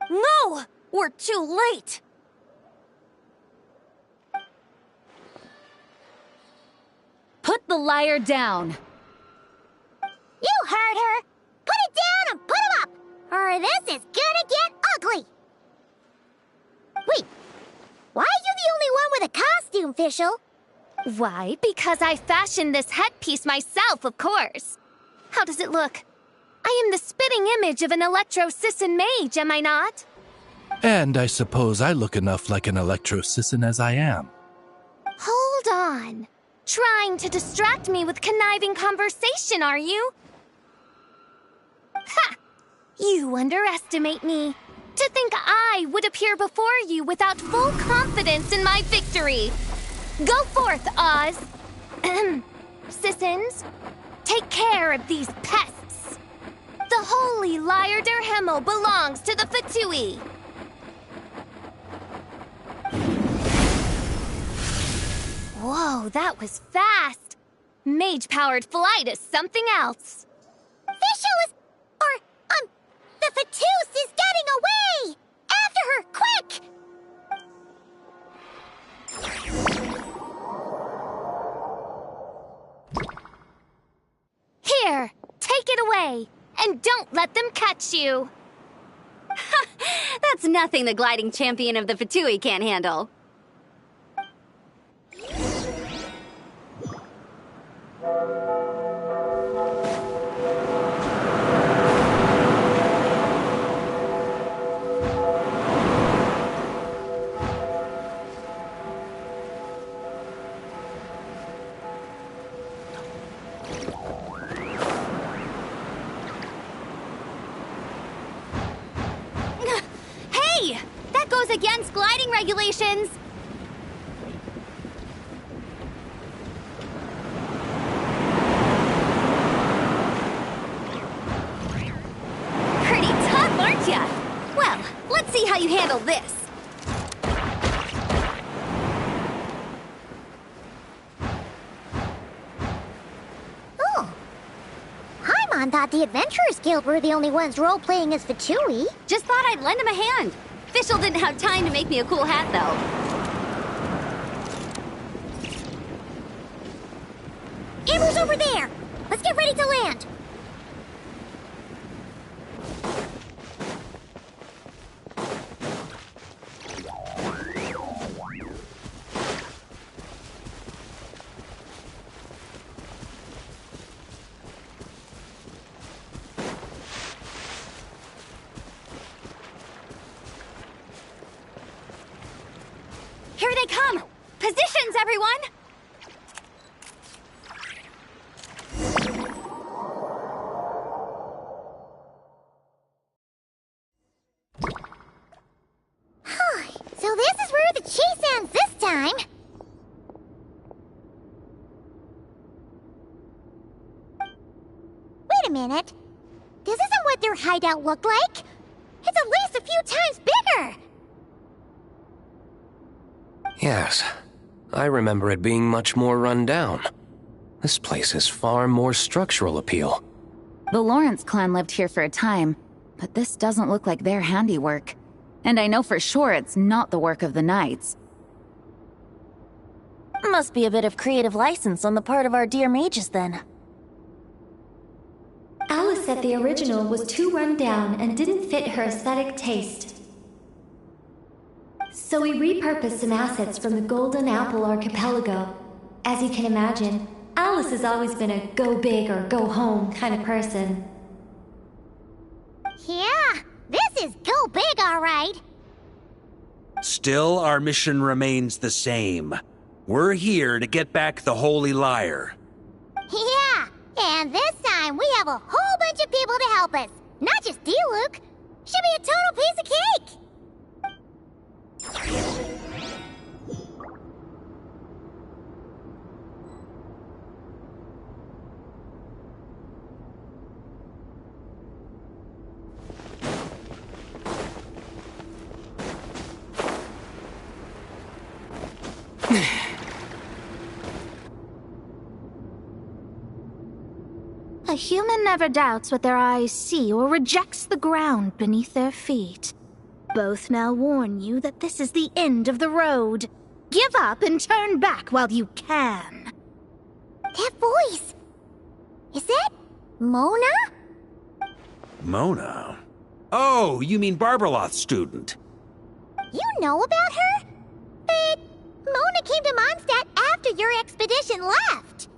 No! We're too late! Put the liar down. You heard her! Put it down and put him up! Or this is gonna get ugly! Wait, why are you the only one with a costume, Fischl? Why? Because I fashioned this headpiece myself, of course. How does it look? I am the spitting image of an Electro-Sisson mage, am I not? And I suppose I look enough like an Electro-Sisson as I am. Hold on. Trying to distract me with conniving conversation, are you? Ha! You underestimate me. To think I would appear before you without full confidence in my victory. Go forth, Oz. Sissons, take care of these pests. The holy Lyre der Himmel belongs to the Fatui. Whoa, that was fast. Mage-powered flight is something else. Fischl is... the Fatus is getting away! After her, quick! Here, take it away, and don't let them catch you. That's nothing the gliding champion of the Fatui can't handle. Hey! That goes against gliding regulations! Pretty tough, aren't ya? Well, let's see how you handle this. Oh. Paimon thought the Adventurers Guild were the only ones role-playing as Fatui. Just thought I'd lend him a hand. Fischl didn't have time to make me a cool hat, though. Amber's over there! Let's get ready to land! Here they come! Positions, everyone! So this is where the chase ends this time! Wait a minute. This isn't what their hideout looked like! It's at least a few times bigger! Yes, I remember it being much more run down. This place has far more structural appeal. The Lawrence clan lived here for a time, but this doesn't look like their handiwork. And I know for sure it's not the work of the knights. Must be a bit of creative license on the part of our dear mages, then. Alice said the original was too run down and didn't fit her aesthetic taste. So we repurposed some assets from the Golden Apple Archipelago. As you can imagine, Alice has always been a go big or go home kind of person. Yeah, this is go big, all right. Still, our mission remains the same. We're here to get back the Holy Lyre. Yeah, and this time we have a whole bunch of people to help us. Not just Diluc. Should be a total piece of cake. A human never doubts what their eyes see or rejects the ground beneath their feet. Both now warn you that this is the end of the road. Give up and turn back while you can. That voice! Is that Mona? Mona? Oh, you mean Barbeloth's student. You know about her? But Mona came to Mondstadt after your expedition left.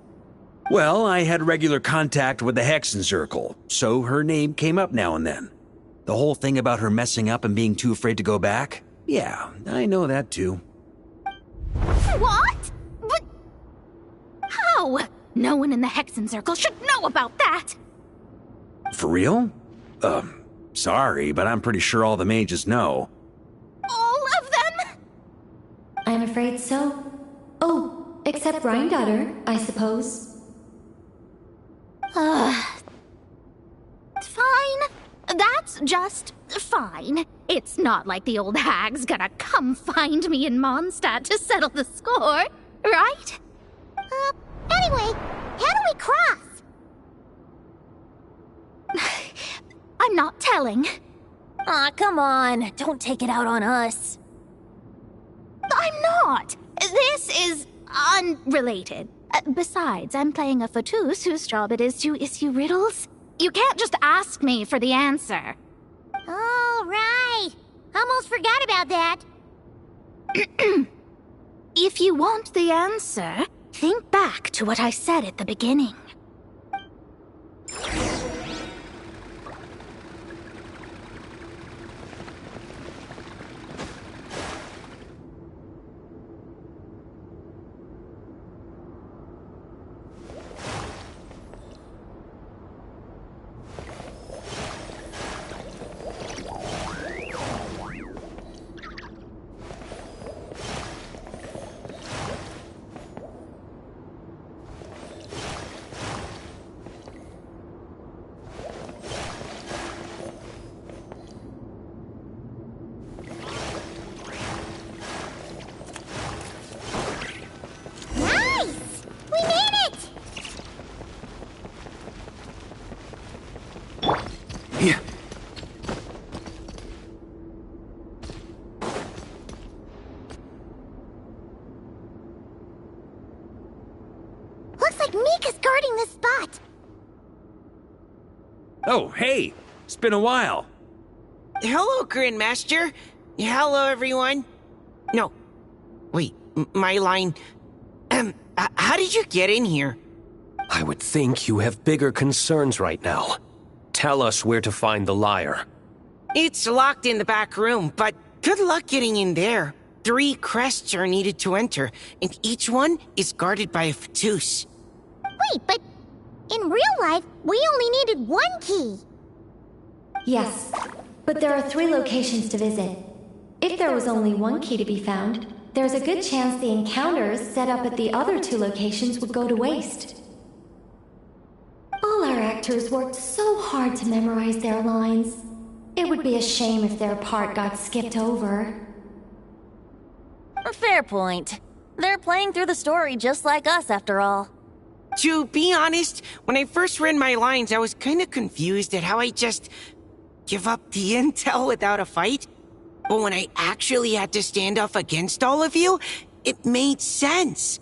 Well, I had regular contact with the Hexen Circle, so her name came up now and then. The whole thing about her messing up and being too afraid to go back? Yeah, I know that too. What? But how? No one in the Hexen Circle should know about that! For real? Sorry, but I'm pretty sure all the mages know. All of them? I'm afraid so. Oh, except Granddaughter, I suppose. Fine. That's just fine. It's not like the old hag's gonna come find me in Mondstadt to settle the score, right? Anyway, how do we cross? I'm not telling. Aw, come on. Don't take it out on us. I'm not. This is unrelated. Besides, I'm playing a fatus whose job it is to issue riddles. You can't just ask me for the answer. All right. Almost forgot about that. If you want the answer, think back to what I said at the beginning. Looks like Mika's guarding this spot. Oh, hey! It's been a while. Hello, Grandmaster. Hello, everyone. No. Wait, my line... how did you get in here? I would think you have bigger concerns right now. Tell us where to find the lyre. It's locked in the back room, but good luck getting in there. 3 crests are needed to enter, and each one is guarded by a fatus. Wait, but in real life, we only needed 1 key. Yes, but there are 3 locations to visit. If there was only 1 key to be found, there's a good chance the encounters set up at the other 2 locations would go to waste. All our actors worked so hard to memorize their lines. It would be a shame if their part got skipped over. Fair point. They're playing through the story just like us, after all. To be honest, when I first read my lines, I was kind of confused at how I just give up the intel without a fight. But when I actually had to stand up against all of you, it made sense.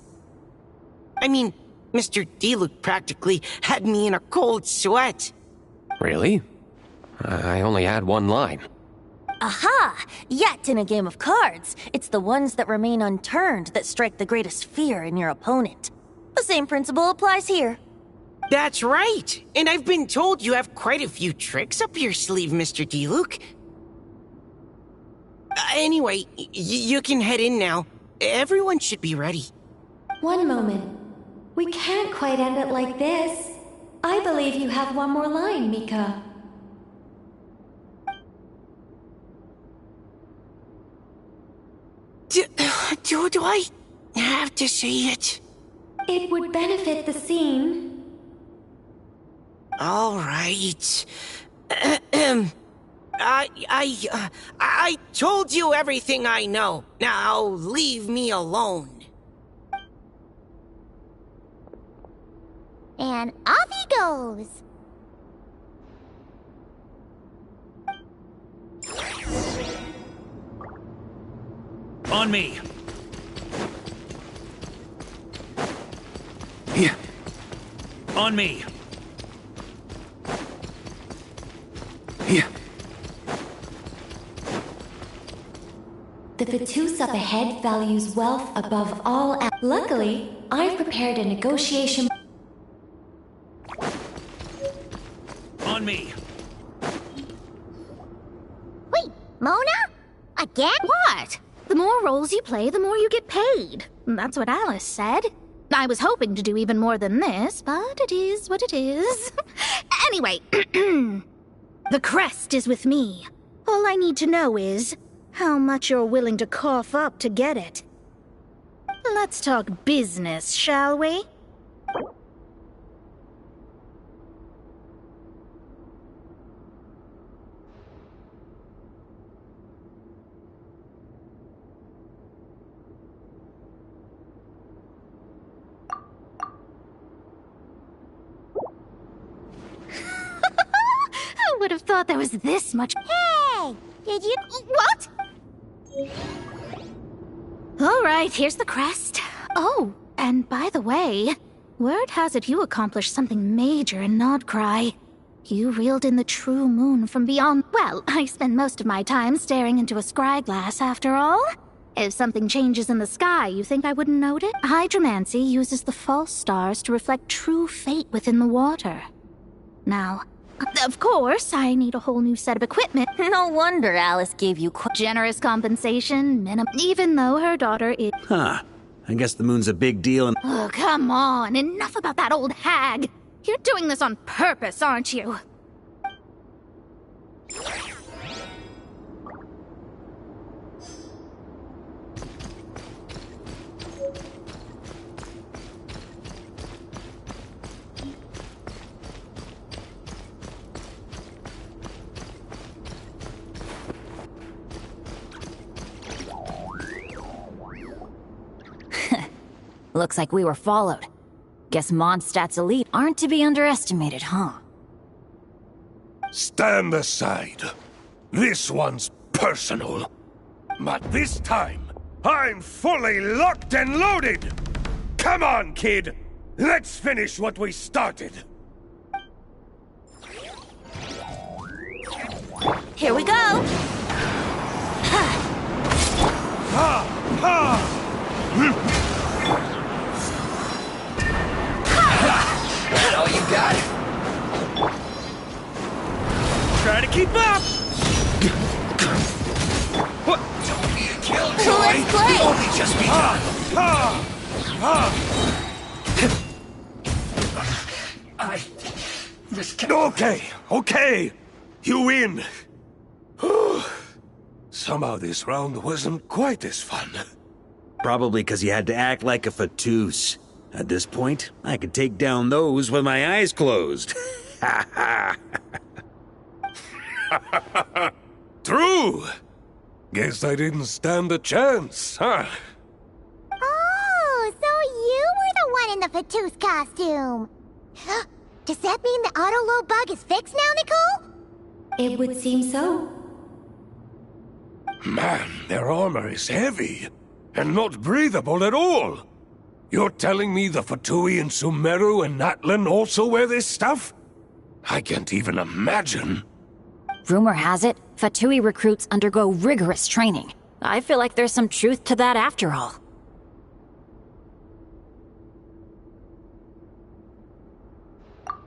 I mean, Mr. Diluc practically had me in a cold sweat. Really? I only had 1 line. Aha! Yet in a game of cards, it's the ones that remain unturned that strike the greatest fear in your opponent. The same principle applies here. That's right! And I've been told you have quite a few tricks up your sleeve, Mr. Diluc. Anyway, you can head in now. Everyone should be ready. One moment. We can't quite end it like this. I believe you have 1 more line, Mika. Do I have to say it? It would benefit the scene. All right. I told you everything I know. Now leave me alone. And off he goes. On me. Yeah. On me. Yeah. The Vatus up ahead values wealth above all. Luckily, I've prepared a negotiation. On me. Wait, Mona? Again? What? The more roles you play, the more you get paid. That's what Alice said. I was hoping to do even more than this, but it is what it is. Anyway, the crest is with me. All I need to know is how much you're willing to cough up to get it. Let's talk business, shall we? Who would have thought there was this much? Hey! Did you... What? All right, here's the crest. Oh, and by the way, word has it you accomplished something major in Nodcry. You reeled in the true moon from beyond. Well, I spend most of my time staring into a scryglass, after all. If something changes in the sky, you think I wouldn't note it? Hydromancy uses the false stars to reflect true fate within the water. Now, of course, I need a whole new set of equipment. No wonder Alice gave you generous compensation, even though her daughter is... Huh. I guess the moon's a big deal and... Oh, come on. Enough about that old hag. You're doing this on purpose, aren't you? Looks like we were followed. Guess Mondstadt's elite aren't to be underestimated, huh? Stand aside. This one's personal. But this time, I'm fully locked and loaded! Come on, kid! Let's finish what we started! Here we go! That all you got? Try to keep up! What? Don't be a killjoy! Let's play! Only just begun! I just can't... Okay. You win. Somehow this round wasn't quite as fun. Probably because you had to act like a Fatus. At this point, I could take down those with my eyes closed. True. Guess I didn't stand a chance, huh? Oh, so you were the one in the Fatus costume. Does that mean the auto-load bug is fixed now, Nicole? It would seem so. Man, their armor is heavy and not breathable at all. You're telling me the Fatui in Sumeru and Natlan also wear this stuff? I can't even imagine. Rumor has it, Fatui recruits undergo rigorous training. I feel like there's some truth to that after all.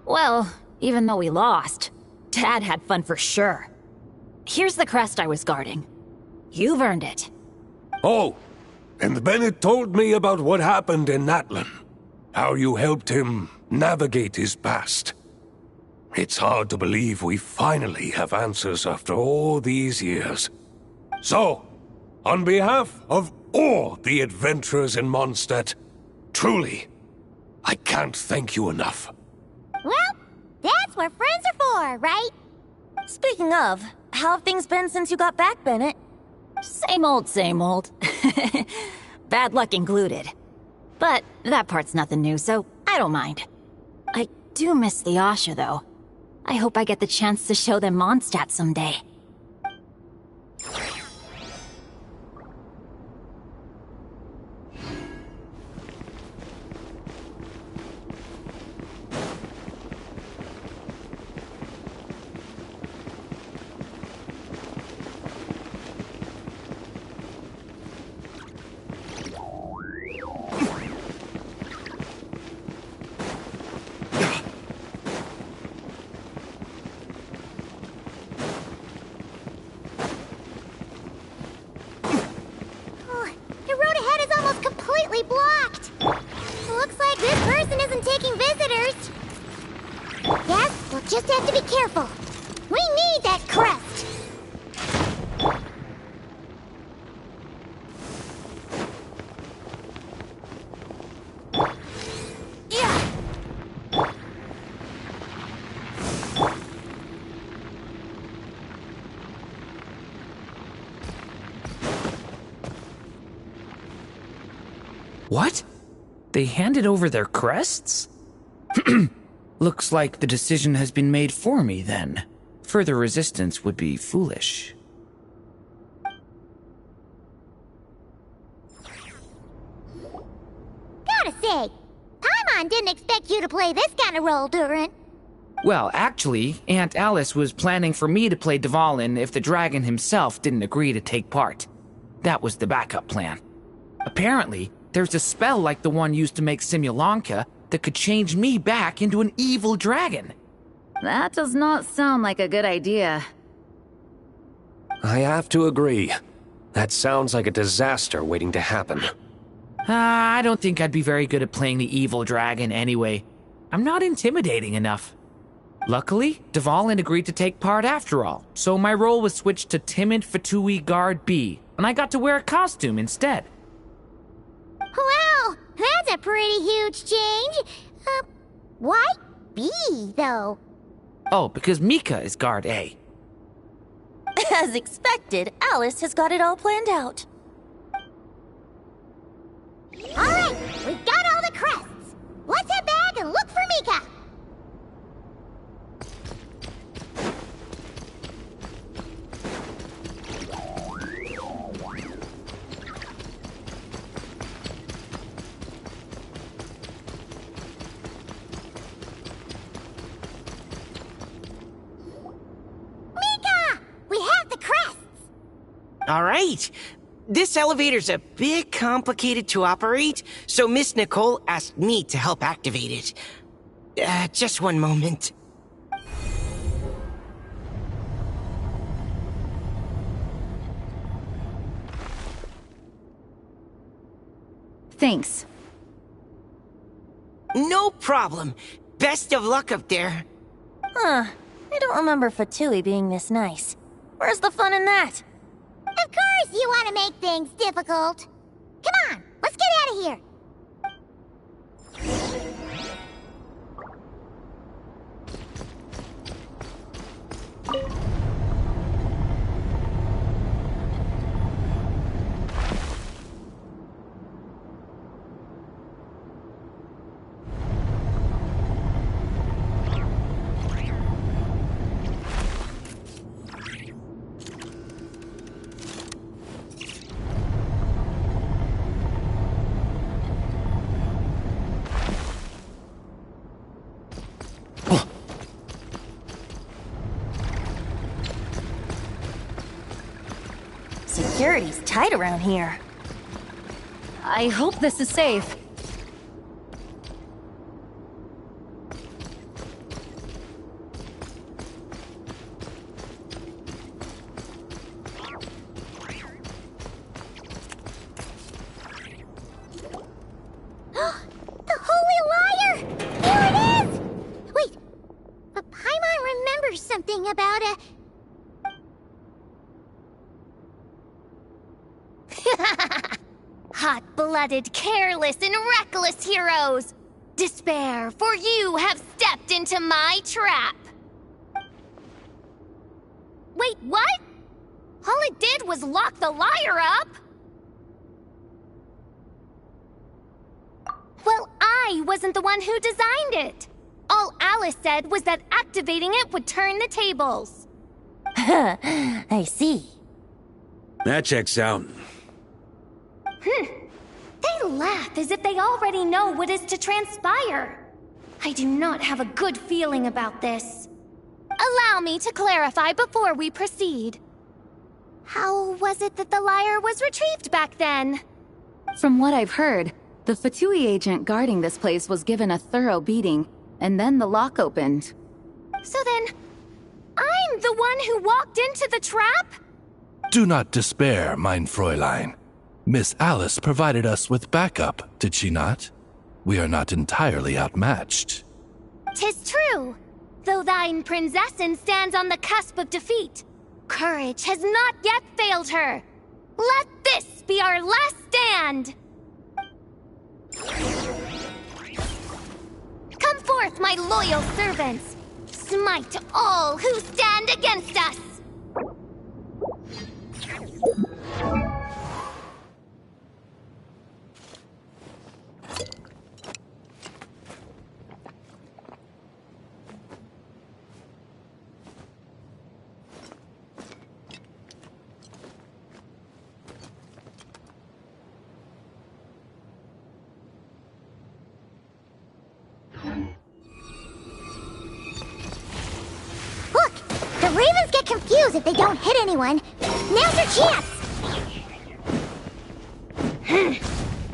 Well, even though we lost, Dad had fun for sure. Here's the crest I was guarding. You've earned it. Oh, and Bennett told me about what happened in Natlan. How you helped him navigate his past. It's hard to believe we finally have answers after all these years. So, on behalf of all the adventurers in Mondstadt, truly, I can't thank you enough. Well, that's what friends are for, right? Speaking of, how have things been since you got back, Bennett? Same old, same old. Bad luck included. But that part's nothing new, so I don't mind. I do miss the Asha, though. I hope I get the chance to show them Mondstadt someday. Blocked. Looks like this person isn't taking visitors. Yes, we'll just have to be careful. We need that crest. What? They handed over their crests? Looks like the decision has been made for me, then. Further resistance would be foolish. Gotta say, Paimon didn't expect you to play this kind of role, Durin. Well, actually, Aunt Alice was planning for me to play Dvalin if the dragon himself didn't agree to take part. That was the backup plan. Apparently, there's a spell like the one used to make Simulanka that could change me back into an evil dragon. That does not sound like a good idea. I have to agree. That sounds like a disaster waiting to happen. I don't think I'd be very good at playing the evil dragon anyway. I'm not intimidating enough. Luckily, Dvalin agreed to take part after all, so my role was switched to timid Fatui Guard B, and I got to wear a costume instead. Wow, that's a pretty huge change. Why B, though? Oh, because Mika is Guard A. As expected, Alice has got it all planned out. All right, we've got all the crests. Let's head back and look for Mika. All right. This elevator's a bit complicated to operate, so Miss Nicole asked me to help activate it. Just one moment. Thanks. No problem. Best of luck up there. Huh. I don't remember Fatui being this nice. Where's the fun in that? Of course you want to make things difficult. Come on, let's get out of here. Security's tight around here. I hope this is safe. The Holy Liar! Here it is! Wait, but Paimon remembers something about a... Hot-blooded, careless, and reckless heroes! Despair, for you have stepped into my trap! Wait, what? All it did was lock the liar up? Well, I wasn't the one who designed it. All Alice said was that activating it would turn the tables. I see. That checks out. They laugh as if they already know what is to transpire. I do not have a good feeling about this. Allow me to clarify before we proceed. How was it that the lyre was retrieved back then? From what I've heard, the Fatui agent guarding this place was given a thorough beating, and then the lock opened. So then, I'm the one who walked into the trap? Do not despair, mein Fräulein. Miss Alice provided us with backup, did she not? We are not entirely outmatched. 'Tis true. Though thine Prinzessin stands on the cusp of defeat, courage has not yet failed her. Let this be our last stand! Come forth, my loyal servants! Smite all who stand against us! Look! The ravens get confused if they don't hit anyone. Now's your chance!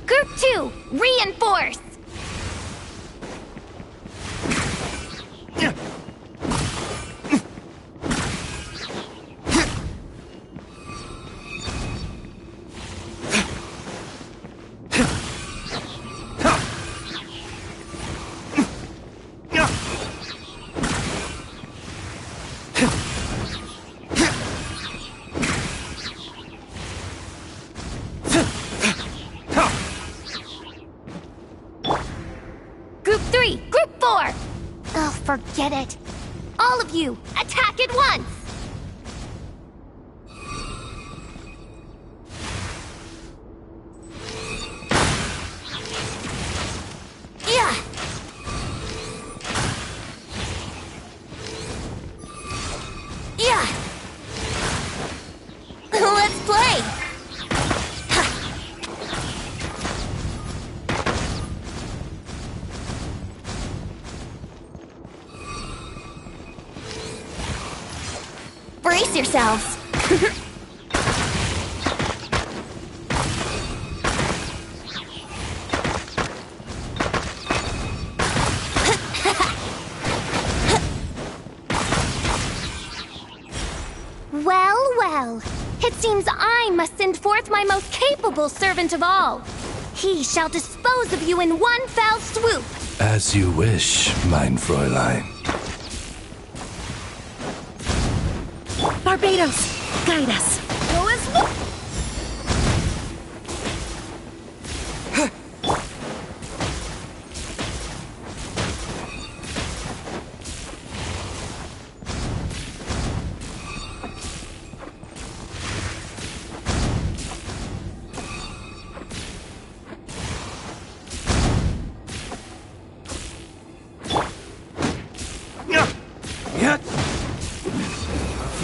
Group 2, reinforce! Group 3, Group 4! Oh, forget it. All of you, attack at once! Yeah! Yeah! Let's play! Brace yourselves! Well, well. It seems I must send forth my most capable servant of all. He shall dispose of you in one fell swoop. As you wish, mein Fräulein. Barbados, guide us. Go as well.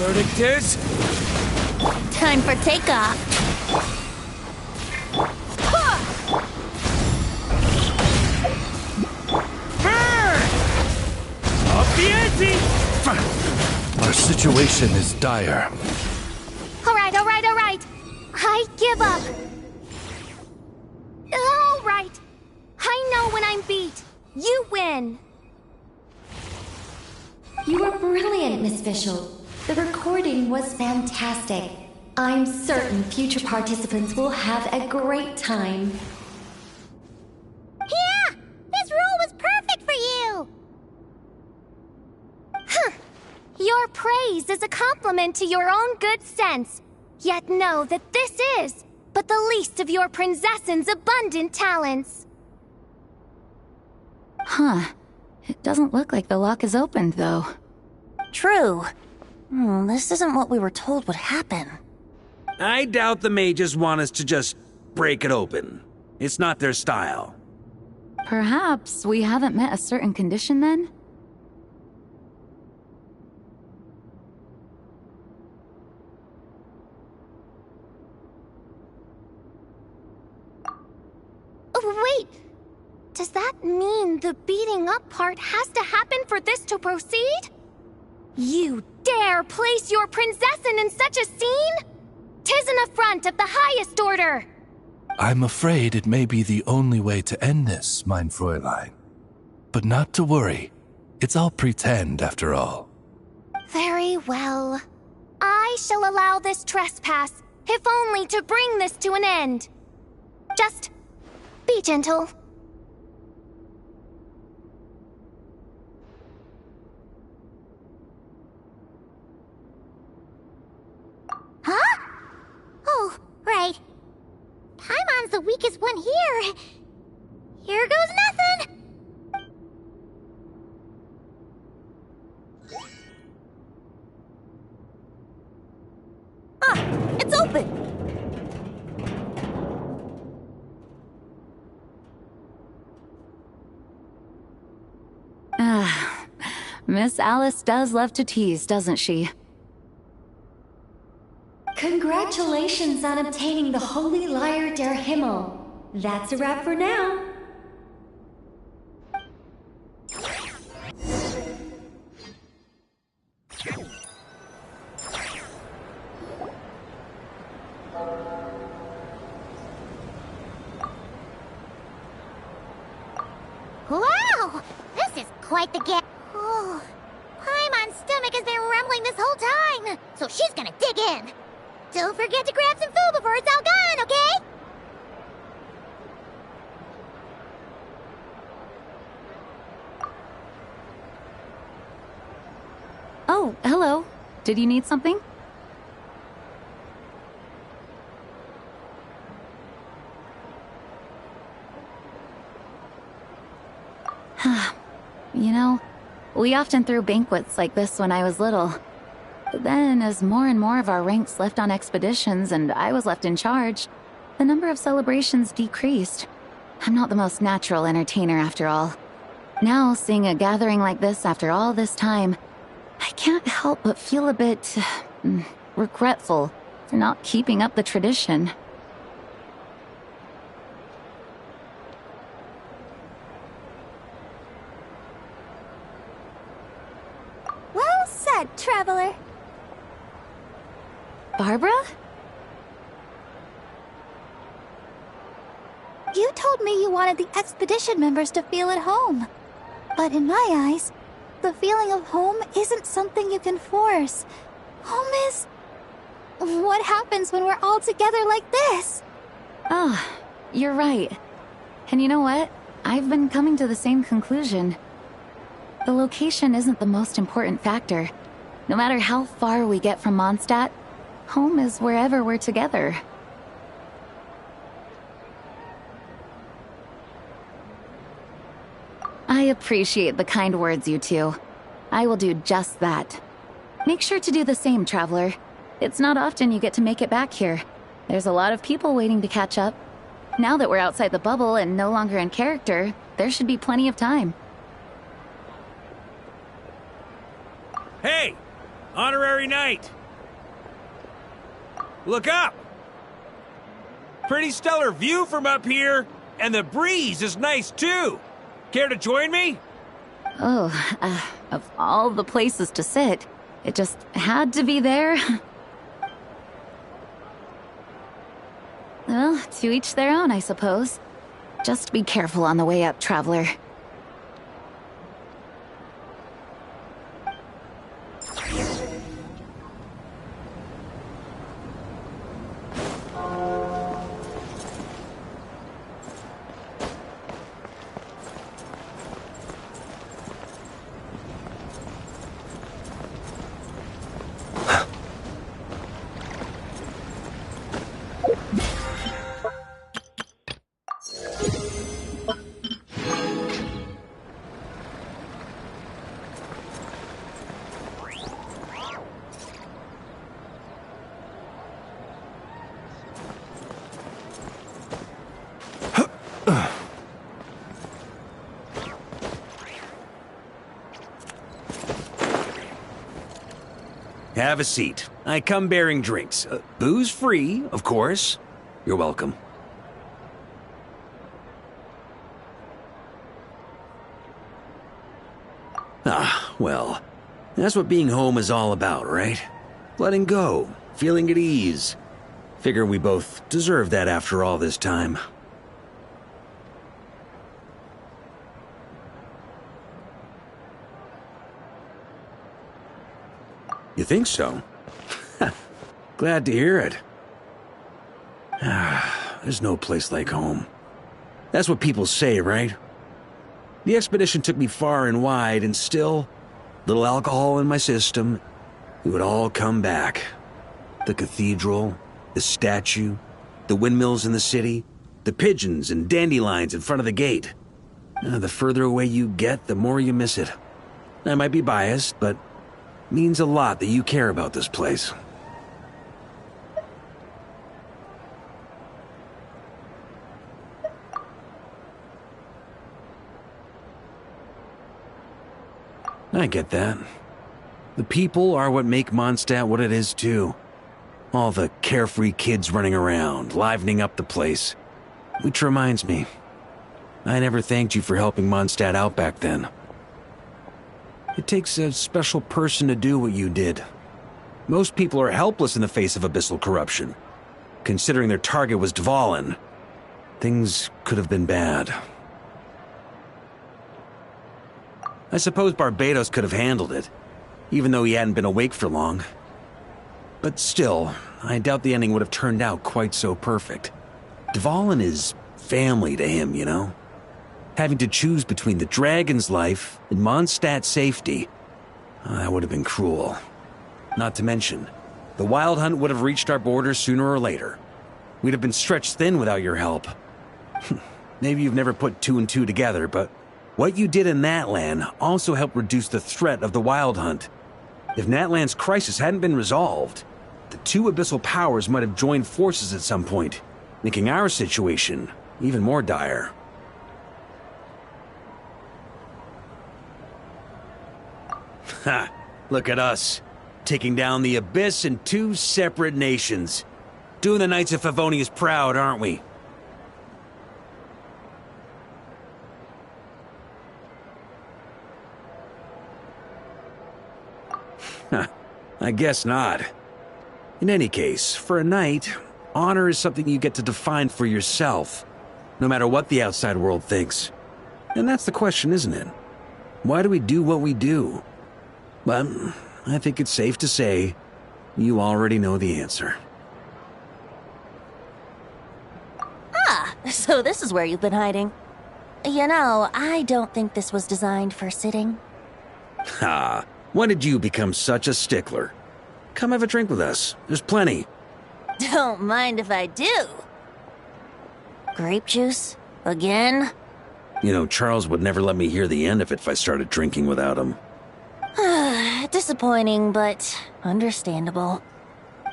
Verdict is... Time for takeoff. Up the ante! Our situation is dire. All right, all right, all right. I give up. All right. I know when I'm beat. You win. You were brilliant, Miss Fischl. The recording was fantastic. I'm certain future participants will have a great time. Yeah! This role was perfect for you! Huh. Your praise is a compliment to your own good sense. Yet know that this is but the least of your Prinzessin's abundant talents. Huh. It doesn't look like the lock is opened, though. True. This isn't what we were told would happen. I doubt the mages want us to just break it open. It's not their style. Perhaps we haven't met a certain condition then? Wait, does that mean the beating up part has to happen for this to proceed? You dare place your prinzessin in such a scene? 'Tis an affront of the highest order! I'm afraid it may be the only way to end this, mein Fräulein. But not to worry. It's all pretend, after all. Very well. I shall allow this trespass, if only to bring this to an end. Just be gentle. Huh? Oh, right. Paimon's the weakest one here. Here goes nothing. It's open! Miss Alice does love to tease, doesn't she? Congratulations on obtaining the Holy Lyre der Himmel. That's a wrap for now. Wow! This is quite the gap. Oh, Paimon's stomach has been rumbling this whole time, so she's gonna dig in. Don't forget to grab some food before it's all gone, okay? Oh, hello. Did you need something? You know, we often threw banquets like this when I was little. But then, as more and more of our ranks left on expeditions and I was left in charge, the number of celebrations decreased. I'm not the most natural entertainer after all. Now, seeing a gathering like this after all this time, I can't help but feel a bit regretful for not keeping up the tradition. Well said, traveler. Barbara? You told me you wanted the expedition members to feel at home. But in my eyes, the feeling of home isn't something you can force. Home is... what happens when we're all together like this? Oh, you're right. And you know what? I've been coming to the same conclusion. The location isn't the most important factor. No matter how far we get from Mondstadt, home is wherever we're together. I appreciate the kind words, you two. I will do just that. Make sure to do the same, traveler. It's not often you get to make it back here. There's a lot of people waiting to catch up. Now that we're outside the bubble and no longer in character, there should be plenty of time. Hey! Honorary knight! Look up! Pretty stellar view from up here, and the breeze is nice too. Care to join me? Oh, of all the places to sit, it just had to be there. Well, to each their own, I suppose. Just be careful on the way up, traveler. Have a seat. I come bearing drinks. Booze free, of course. You're welcome. Well, that's what being home is all about, right? Letting go, feeling at ease. Figure we both deserve that after all this time. You think so? Glad to hear it. There's no place like home. That's what people say, right? The expedition took me far and wide, and still, little alcohol in my system, it would all come back. The cathedral, the statue, the windmills in the city, the pigeons and dandelions in front of the gate. The further away you get, the more you miss it. I might be biased, but it means a lot that you care about this place. I get that. The people are what make Mondstadt what it is, too. All the carefree kids running around, livening up the place. Which reminds me, I never thanked you for helping Mondstadt out back then. It takes a special person to do what you did. Most people are helpless in the face of abyssal corruption. Considering their target was Dvalin, things could have been bad. I suppose Barbados could have handled it, even though he hadn't been awake for long. But still, I doubt the ending would have turned out quite so perfect. Dvalin is family to him, you know? Having to choose between the dragon's life and Mondstadt's safety, that would have been cruel. Not to mention, the Wild Hunt would have reached our borders sooner or later. We'd have been stretched thin without your help. Maybe you've never put two and two together, but what you did in Natlan also helped reduce the threat of the Wild Hunt. If Natlan's crisis hadn't been resolved, the two abyssal powers might have joined forces at some point, making our situation even more dire. Ha! Look at us, taking down the Abyss in two separate nations. Doing the Knights of Favonius proud, aren't we? I guess not. In any case, for a knight, honor is something you get to define for yourself, no matter what the outside world thinks. And that's the question, isn't it? Why do we do what we do? But I think it's safe to say you already know the answer. Ah, so this is where you've been hiding. You know, I don't think this was designed for sitting. Ha! When did you become such a stickler? Come have a drink with us. There's plenty. Don't mind if I do. Grape juice? Again? You know, Charles would never let me hear the end of it if I started drinking without him. Disappointing, but understandable.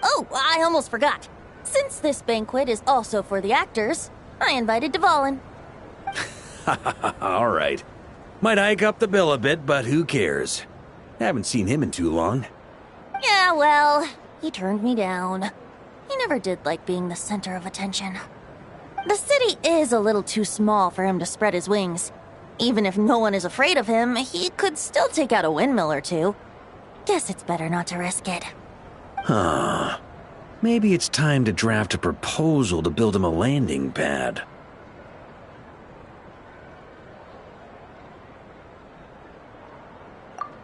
Oh, I almost forgot. Since this banquet is also for the actors, I invited Dvalin. All right. Might hike up the bill a bit, but who cares? Haven't seen him in too long. Yeah, well, he turned me down. He never did like being the center of attention. The city is a little too small for him to spread his wings. Even if no one is afraid of him, he could still take out a windmill or two. Guess it's better not to risk it. Huh. Maybe it's time to draft a proposal to build him a landing pad.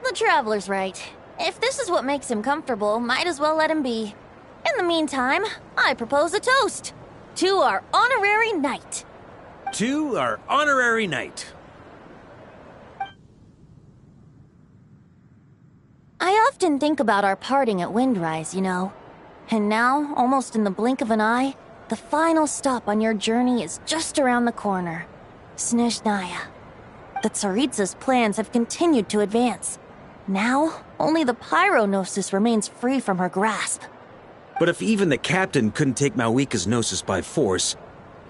The Traveler's right. If this is what makes him comfortable, might as well let him be. In the meantime, I propose a toast. To our honorary knight. To our honorary knight. I often think about our parting at Windrise, you know. And now, almost in the blink of an eye, the final stop on your journey is just around the corner. Snezhnaya. The Tsaritsa's plans have continued to advance. Now, only the Pyronosis remains free from her grasp. But if even the captain couldn't take Malwika's Gnosis by force,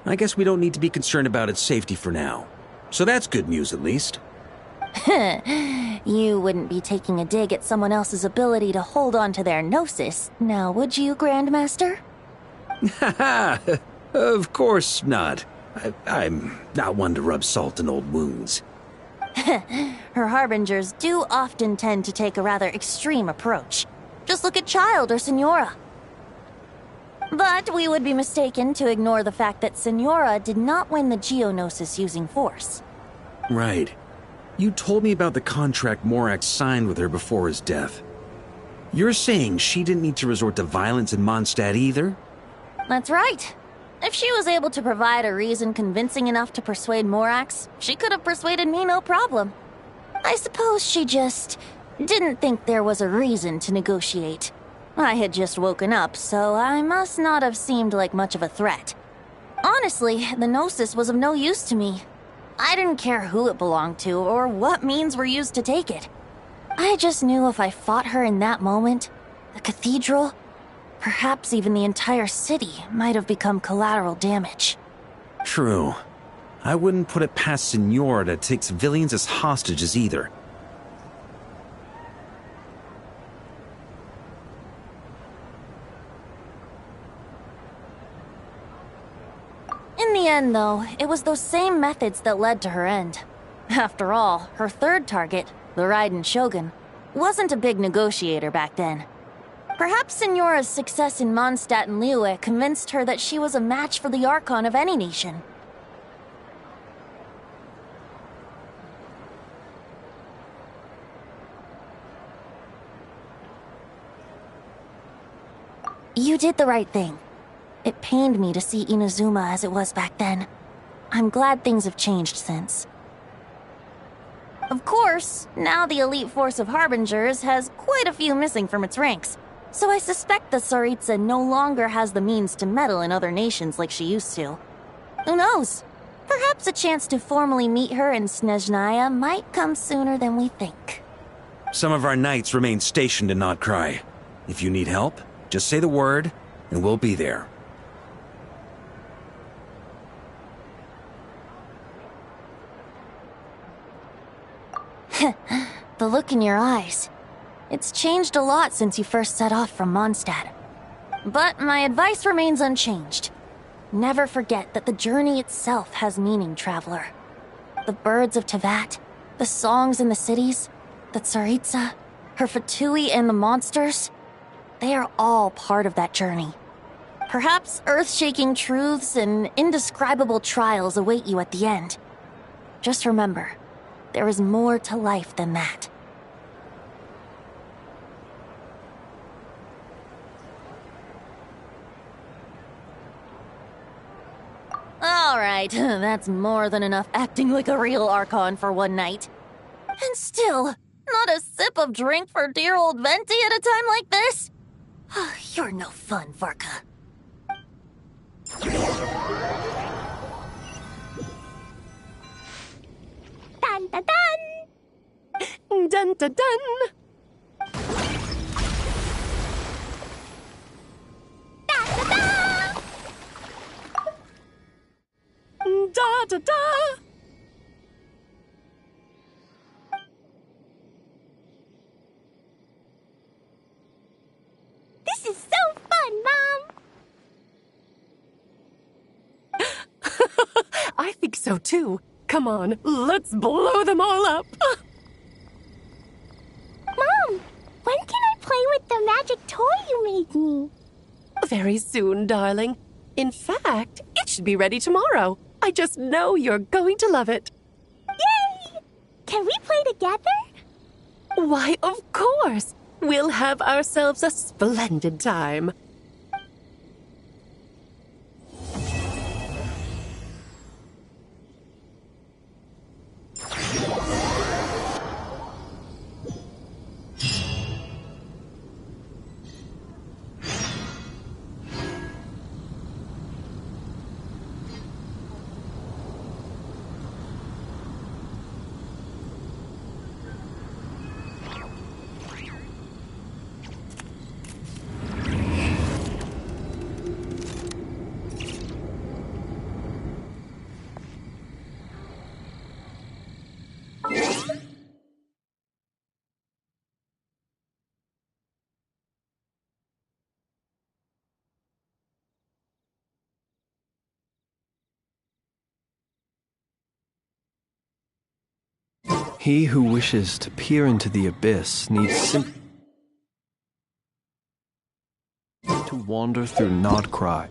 I guess we don't need to be concerned about its safety for now. So that's good news, at least. You wouldn't be taking a dig at someone else's ability to hold on to their Gnosis, now would you, Grandmaster? Haha, of course not. I'm not one to rub salt in old wounds. Her harbingers do often tend to take a rather extreme approach. Just look at Child or Senora. But we would be mistaken to ignore the fact that Senora did not win the Geonosis using force. Right. You told me about the contract Morax signed with her before his death. You're saying she didn't need to resort to violence in Mondstadt either? That's right. If she was able to provide a reason convincing enough to persuade Morax, she could have persuaded me no problem. I suppose she just didn't think there was a reason to negotiate. I had just woken up, so I must not have seemed like much of a threat. Honestly, the Gnosis was of no use to me. I didn't care who it belonged to or what means were used to take it. I just knew if I fought her in that moment, the cathedral, perhaps even the entire city, might have become collateral damage. True. I wouldn't put it past Senora to take civilians as hostages either. In the end, though, it was those same methods that led to her end. After all, her third target, the Raiden Shogun, wasn't a big negotiator back then. Perhaps Senora's success in Mondstadt and Liyue convinced her that she was a match for the Archon of any nation. You did the right thing. It pained me to see Inazuma as it was back then. I'm glad things have changed since. Of course, now the elite force of Harbingers has quite a few missing from its ranks, so I suspect the Tsaritsa no longer has the means to meddle in other nations like she used to. Who knows? Perhaps a chance to formally meet her in Snezhnaya might come sooner than we think. Some of our knights remain stationed in Notcry. If you need help, just say the word, and we'll be there. The look in your eyes. It's changed a lot since you first set off from Mondstadt. But my advice remains unchanged. Never forget that the journey itself has meaning, traveler. The birds of Tevat, the songs in the cities, the Tsaritsa, her Fatui and the monsters, they are all part of that journey. Perhaps earth-shaking truths and indescribable trials await you at the end. Just remember, there is more to life than that. Alright, that's more than enough acting like a real Archon for one night. And still, not a sip of drink for dear old Venti at a time like this? You're no fun, Varka. Dun dun dun! Dun dun dun! Da da da! This is so fun, Mom! I think so too. Come on, let's blow them all up. Mom, when can I play with the magic toy you made me? Very soon, darling. In fact, it should be ready tomorrow. I just know you're going to love it. Yay! Can we play together? Why, of course. We'll have ourselves a splendid time. He who wishes to peer into the abyss needs simply to wander through Nod Cry.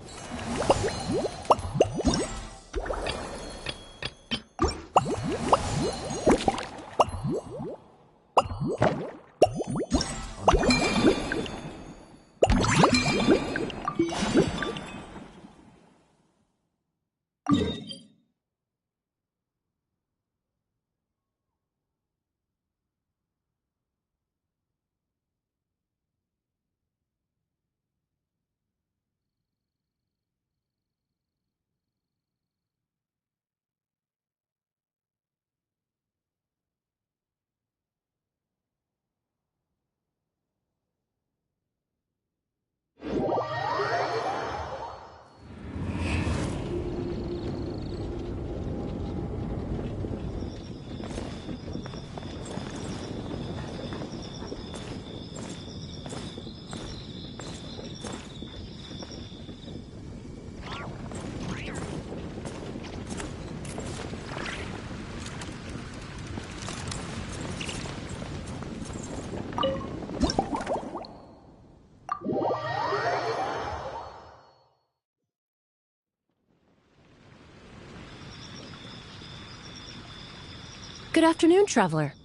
Good afternoon, traveler.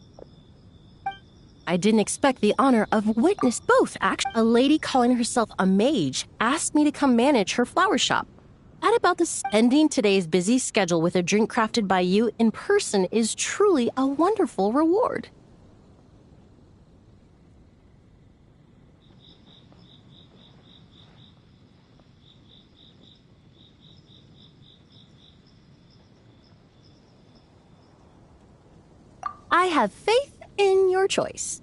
I didn't expect the honor of witness both, actually. A lady calling herself a mage asked me to come manage her flower shop. At about the ending today's busy schedule with a drink crafted by you in person is truly a wonderful reward. I have faith in your choice.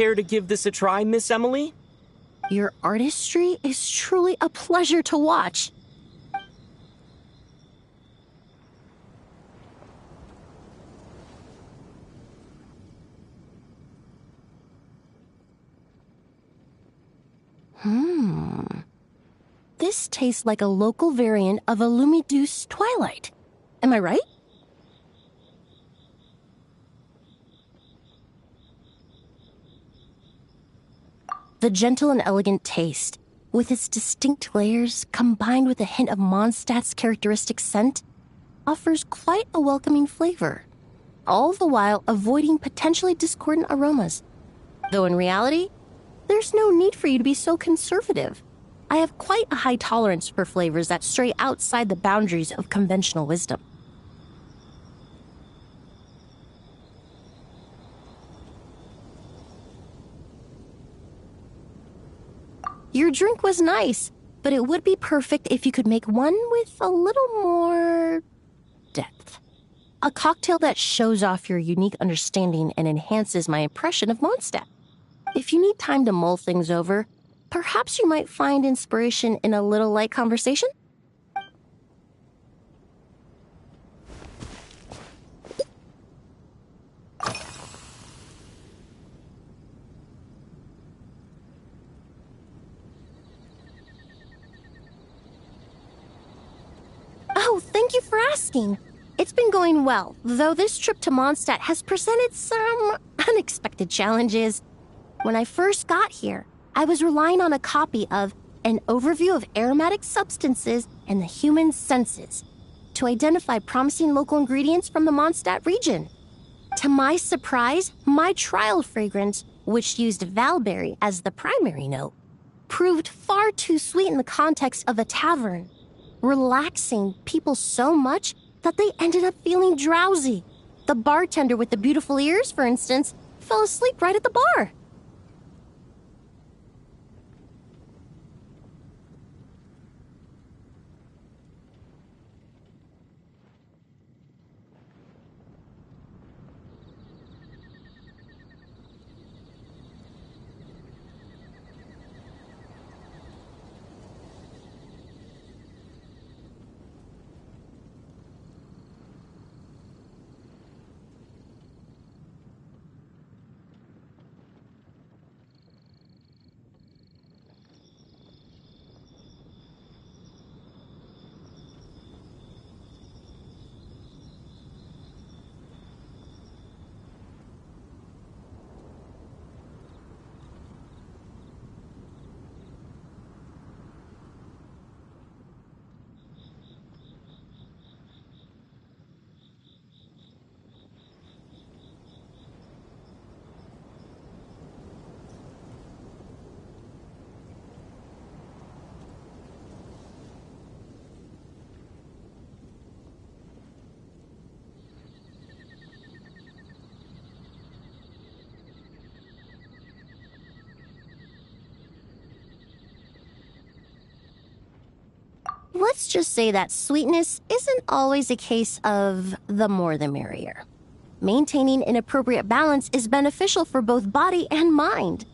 care to give this a try, Miss Emily? Your artistry is truly a pleasure to watch. This tastes like a local variant of a Lumideuse Twilight. Am I right? The gentle and elegant taste, with its distinct layers combined with a hint of Mondstadt's characteristic scent, offers quite a welcoming flavor, all the while avoiding potentially discordant aromas. Though in reality, there's no need for you to be so conservative. I have quite a high tolerance for flavors that stray outside the boundaries of conventional wisdom. Your drink was nice, but it would be perfect if you could make one with a little more depth. A cocktail that shows off your unique understanding and enhances my impression of Mondstadt. If you need time to mull things over, perhaps you might find inspiration in a little light conversation? Oh, thank you for asking. It's been going well, though this trip to Mondstadt has presented some unexpected challenges. When I first got here, I was relying on a copy of An Overview of Aromatic Substances and the Human Senses to identify promising local ingredients from the Mondstadt region. To my surprise, my trial fragrance, which used valberry as the primary note, proved far too sweet in the context of a tavern, relaxing people so much that they ended up feeling drowsy. The bartender with the beautiful ears, for instance, fell asleep right at the bar. Let's just say that sweetness isn't always a case of the more the merrier. Maintaining an appropriate balance is beneficial for both body and mind.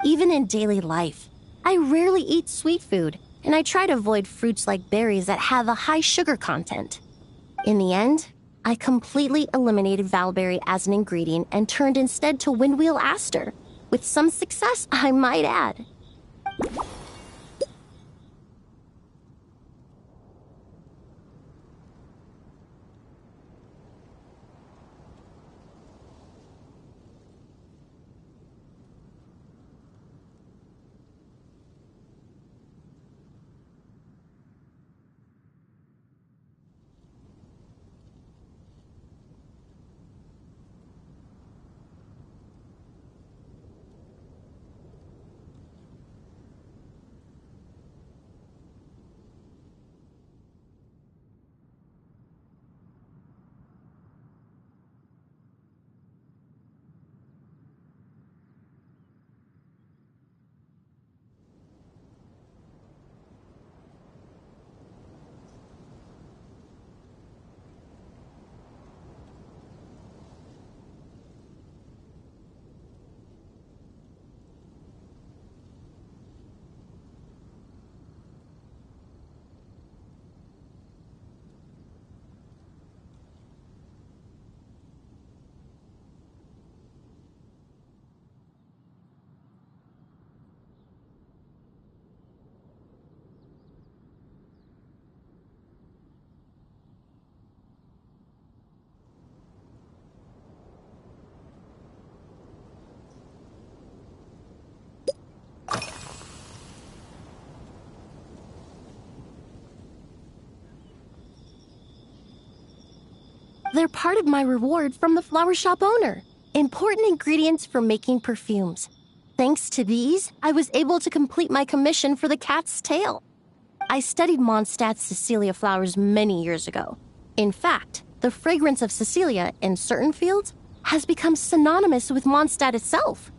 Even in daily life, I rarely eat sweet food, and I try to avoid fruits like berries that have a high sugar content. In the end, I completely eliminated valberry as an ingredient and turned instead to windwheel aster, with some success, I might add. They're part of my reward from the flower shop owner. Important ingredients for making perfumes. Thanks to these, I was able to complete my commission for the cat's tail. I studied Mondstadt's Cecilia flowers many years ago. In fact, the fragrance of Cecilia in certain fields has become synonymous with Mondstadt itself.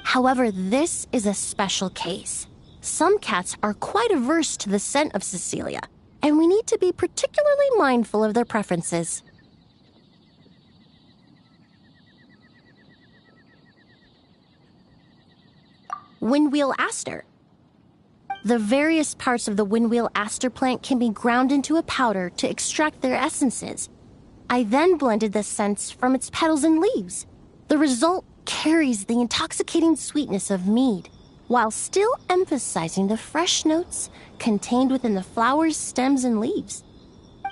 However, this is a special case. Some cats are quite averse to the scent of Cecilia, and we need to be particularly mindful of their preferences. Windwheel aster. The various parts of the windwheel aster plant can be ground into a powder to extract their essences. I then blended the scents from its petals and leaves. The result carries the intoxicating sweetness of mead, while still emphasizing the fresh notes contained within the flowers, stems, and leaves.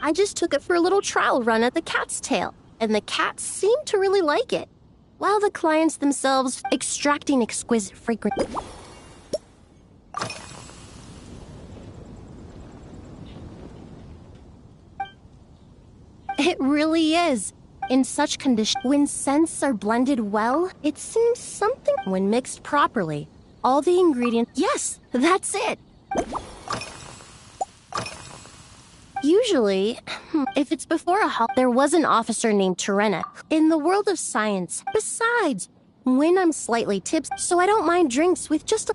I just took it for a little trial run at the cat's tail, and the cats seemed to really like it, while the clients themselves extracting exquisite fragrance. It really is. In such conditions, when scents are blended well, it seems something. When mixed properly, all the ingredients. Yes, that's it. Usually, if it's before a halt, there was an officer named Terena. In the world of science, besides, when I'm slightly tipsy, so I don't mind drinks with just a...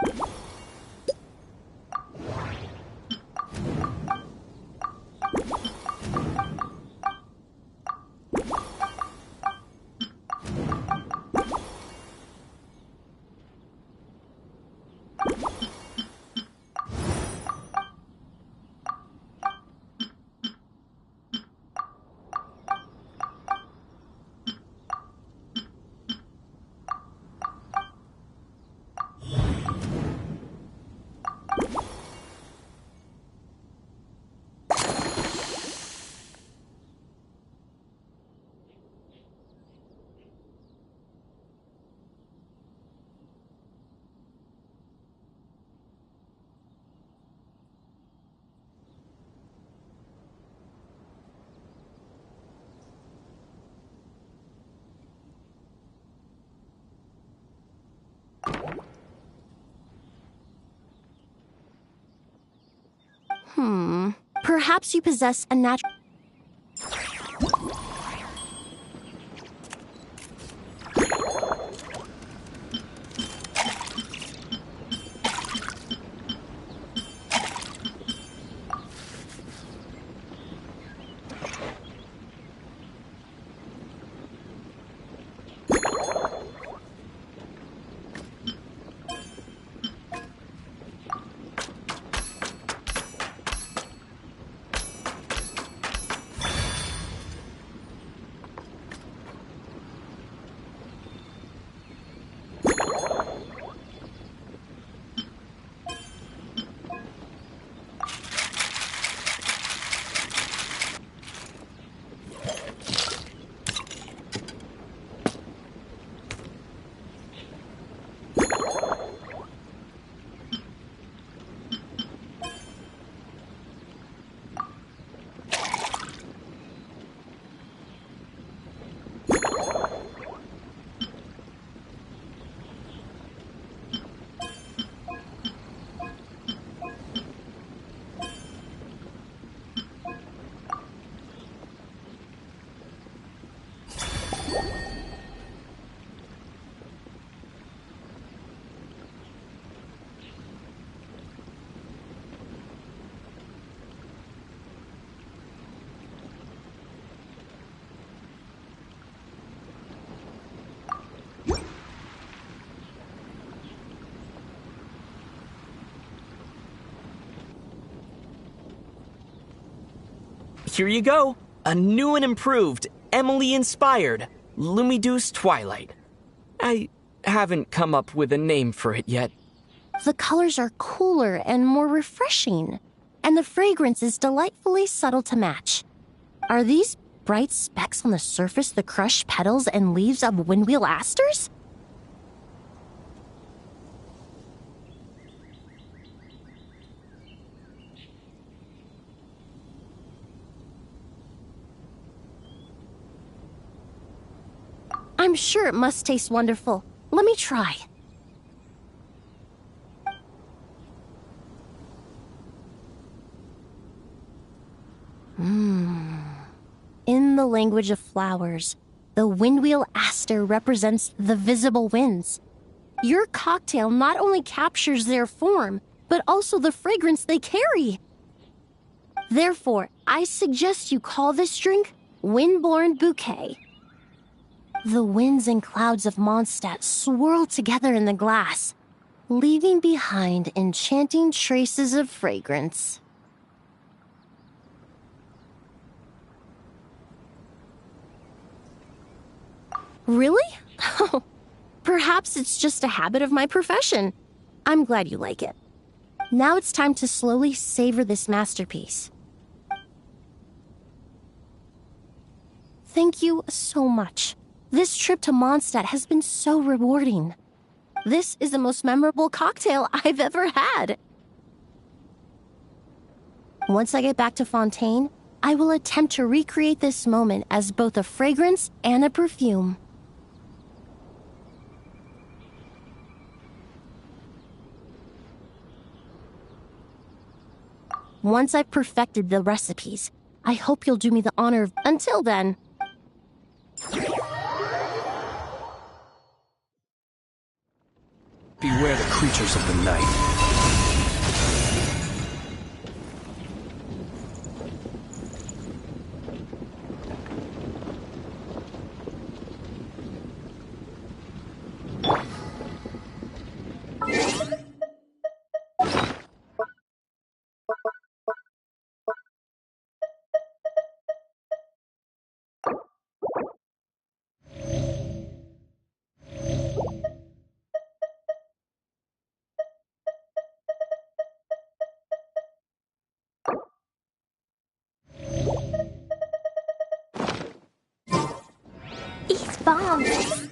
Perhaps you possess a natural... Here you go. A new and improved, Emily-inspired Lumideuse Twilight. I haven't come up with a name for it yet. The colors are cooler and more refreshing, and the fragrance is delightfully subtle to match. Are these bright specks on the surface the crushed petals and leaves of windwheel asters? sure it must taste wonderful. Let me try. In the language of flowers, the windwheel aster represents the visible winds. Your cocktail not only captures their form, but also the fragrance they carry. Therefore, I suggest you call this drink Windborne Bouquet. The winds and clouds of Mondstadt swirl together in the glass, leaving behind enchanting traces of fragrance. Really? Oh, perhaps it's just a habit of my profession. I'm glad you like it. Now it's time to slowly savor this masterpiece. Thank you so much. This trip to Mondstadt has been so rewarding. This is the most memorable cocktail I've ever had. Once I get back to Fontaine, I will attempt to recreate this moment as both a fragrance and a perfume. Once I've perfected the recipes, I hope you'll do me the honor of... Until then... Beware the creatures of the night. Eat bombs.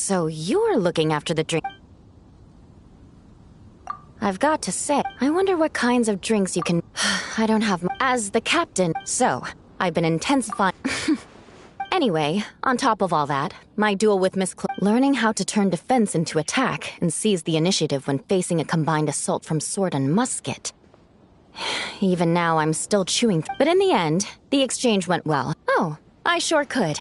So you're looking after the drink. I've got to say, I wonder what kinds of drinks you can... I don't have... As the captain, so I've been intensifying... Anyway, on top of all that, my duel with Miss learning how to turn defense into attack and seize the initiative when facing a combined assault from sword and musket. Even now, I'm still chewing... But in the end, the exchange went well. Oh, I sure could.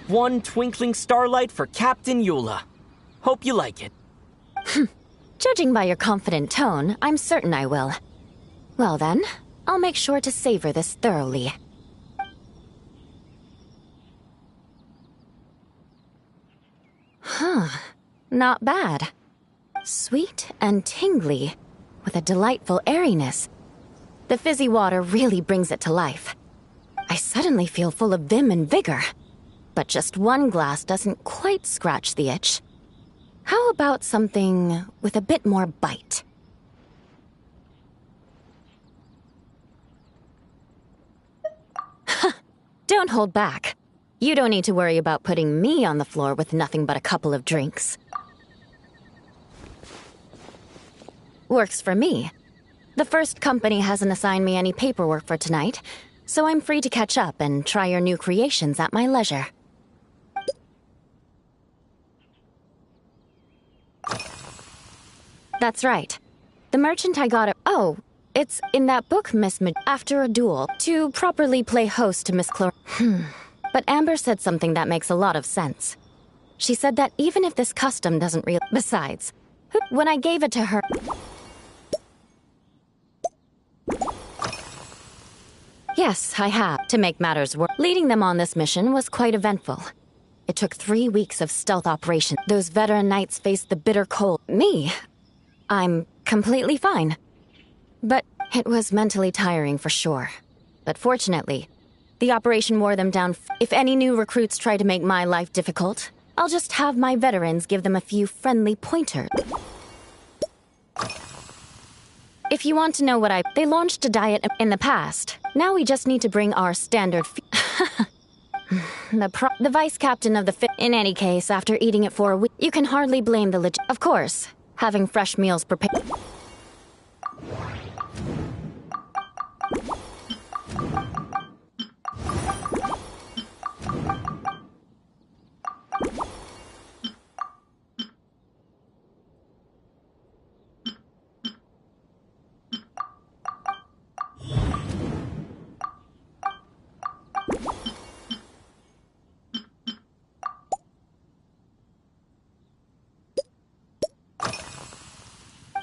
One twinkling starlight for Captain Eula. Hope you like it. Judging by your confident tone, I'm certain I will. Well then, I'll make sure to savor this thoroughly. Huh. Not bad. Sweet and tingly, with a delightful airiness. The fizzy water really brings it to life. I suddenly feel full of vim and vigor. But just one glass doesn't quite scratch the itch. How about something with a bit more bite? Don't hold back. You don't need to worry about putting me on the floor with nothing but a couple of drinks. Works for me. The first company hasn't assigned me any paperwork for tonight, so I'm free to catch up and try your new creations at my leisure. That's right. The merchant I got it. Oh, it's in that book, Miss After a duel, to properly play host to Miss But Amber said something that makes a lot of sense. She said that even if this custom doesn't Besides, when I gave it to her... Yes, I have. To make matters worse, leading them on this mission was quite eventful. It took 3 weeks of stealth operation. Those veteran knights faced the bitter cold. Me? I'm completely fine. But it was mentally tiring for sure. But fortunately, the operation wore them down. If any new recruits try to make my life difficult, I'll just have my veterans give them a few friendly pointers. If you want to know what they launched a diet in the past. Now we just need to bring our standard the vice captain of the In any case, after eating it for a week, you can hardly blame the Of course, having fresh meals prepared.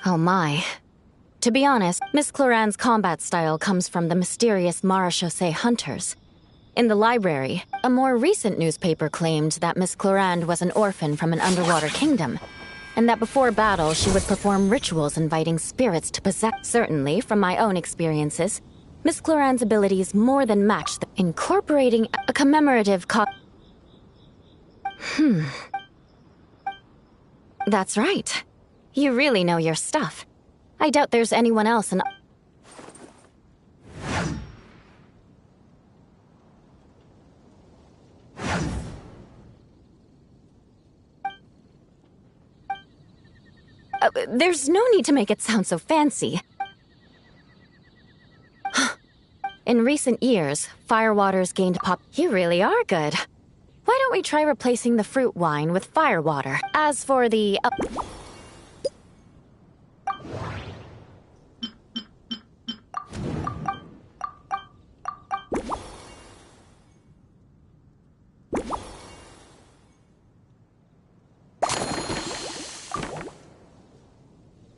Oh my. To be honest, Miss Cloran's combat style comes from the mysterious Marechaussee hunters. In the library, a more recent newspaper claimed that Miss Cloran was an orphan from an underwater kingdom, and that before battle she would perform rituals inviting spirits to possess. Certainly, from my own experiences, Miss Cloran's abilities more than match the incorporating a commemorative That's right. You really know your stuff. I doubt there's anyone else There's no need to make it sound so fancy. In recent years, Firewater's gained pop. You really are good. Why don't we try replacing the fruit wine with Firewater? As for the...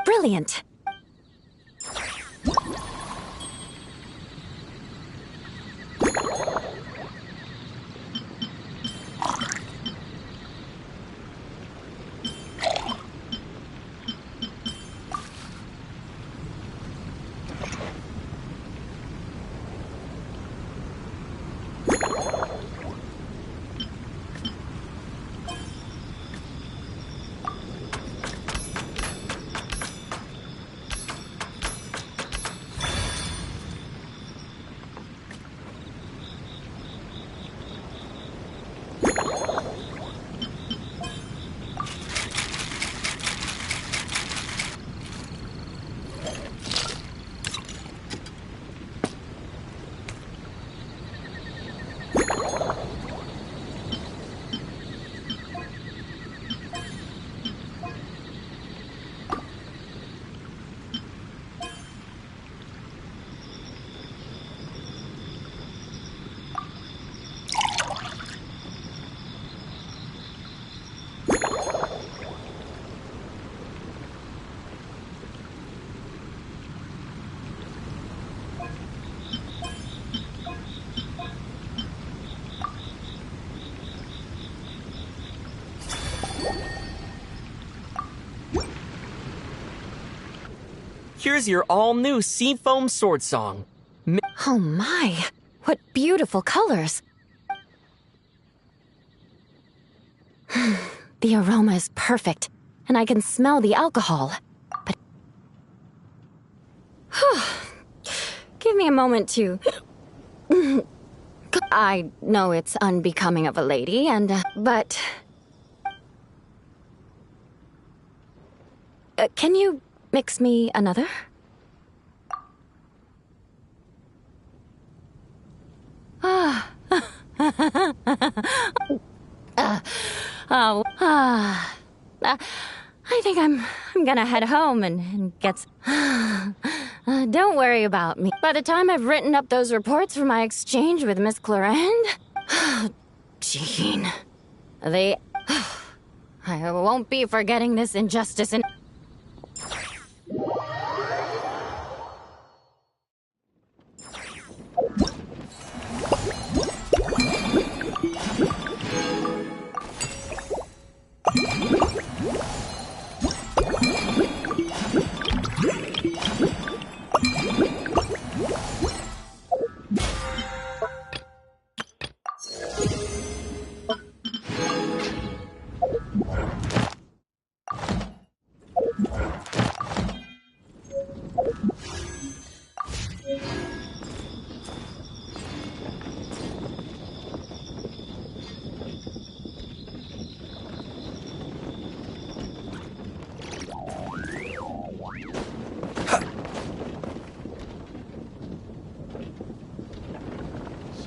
Brilliant. Here's your all-new Seafoam Sword Song. Oh my, what beautiful colors. The aroma is perfect, and I can smell the alcohol. But... Give me a moment to... I know it's unbecoming of a lady, but... Can you mix me another? I think I'm gonna head home and get... don't worry about me. By the time I've written up those reports for my exchange with Miss Clarend... Jean... I won't be forgetting this injustice in...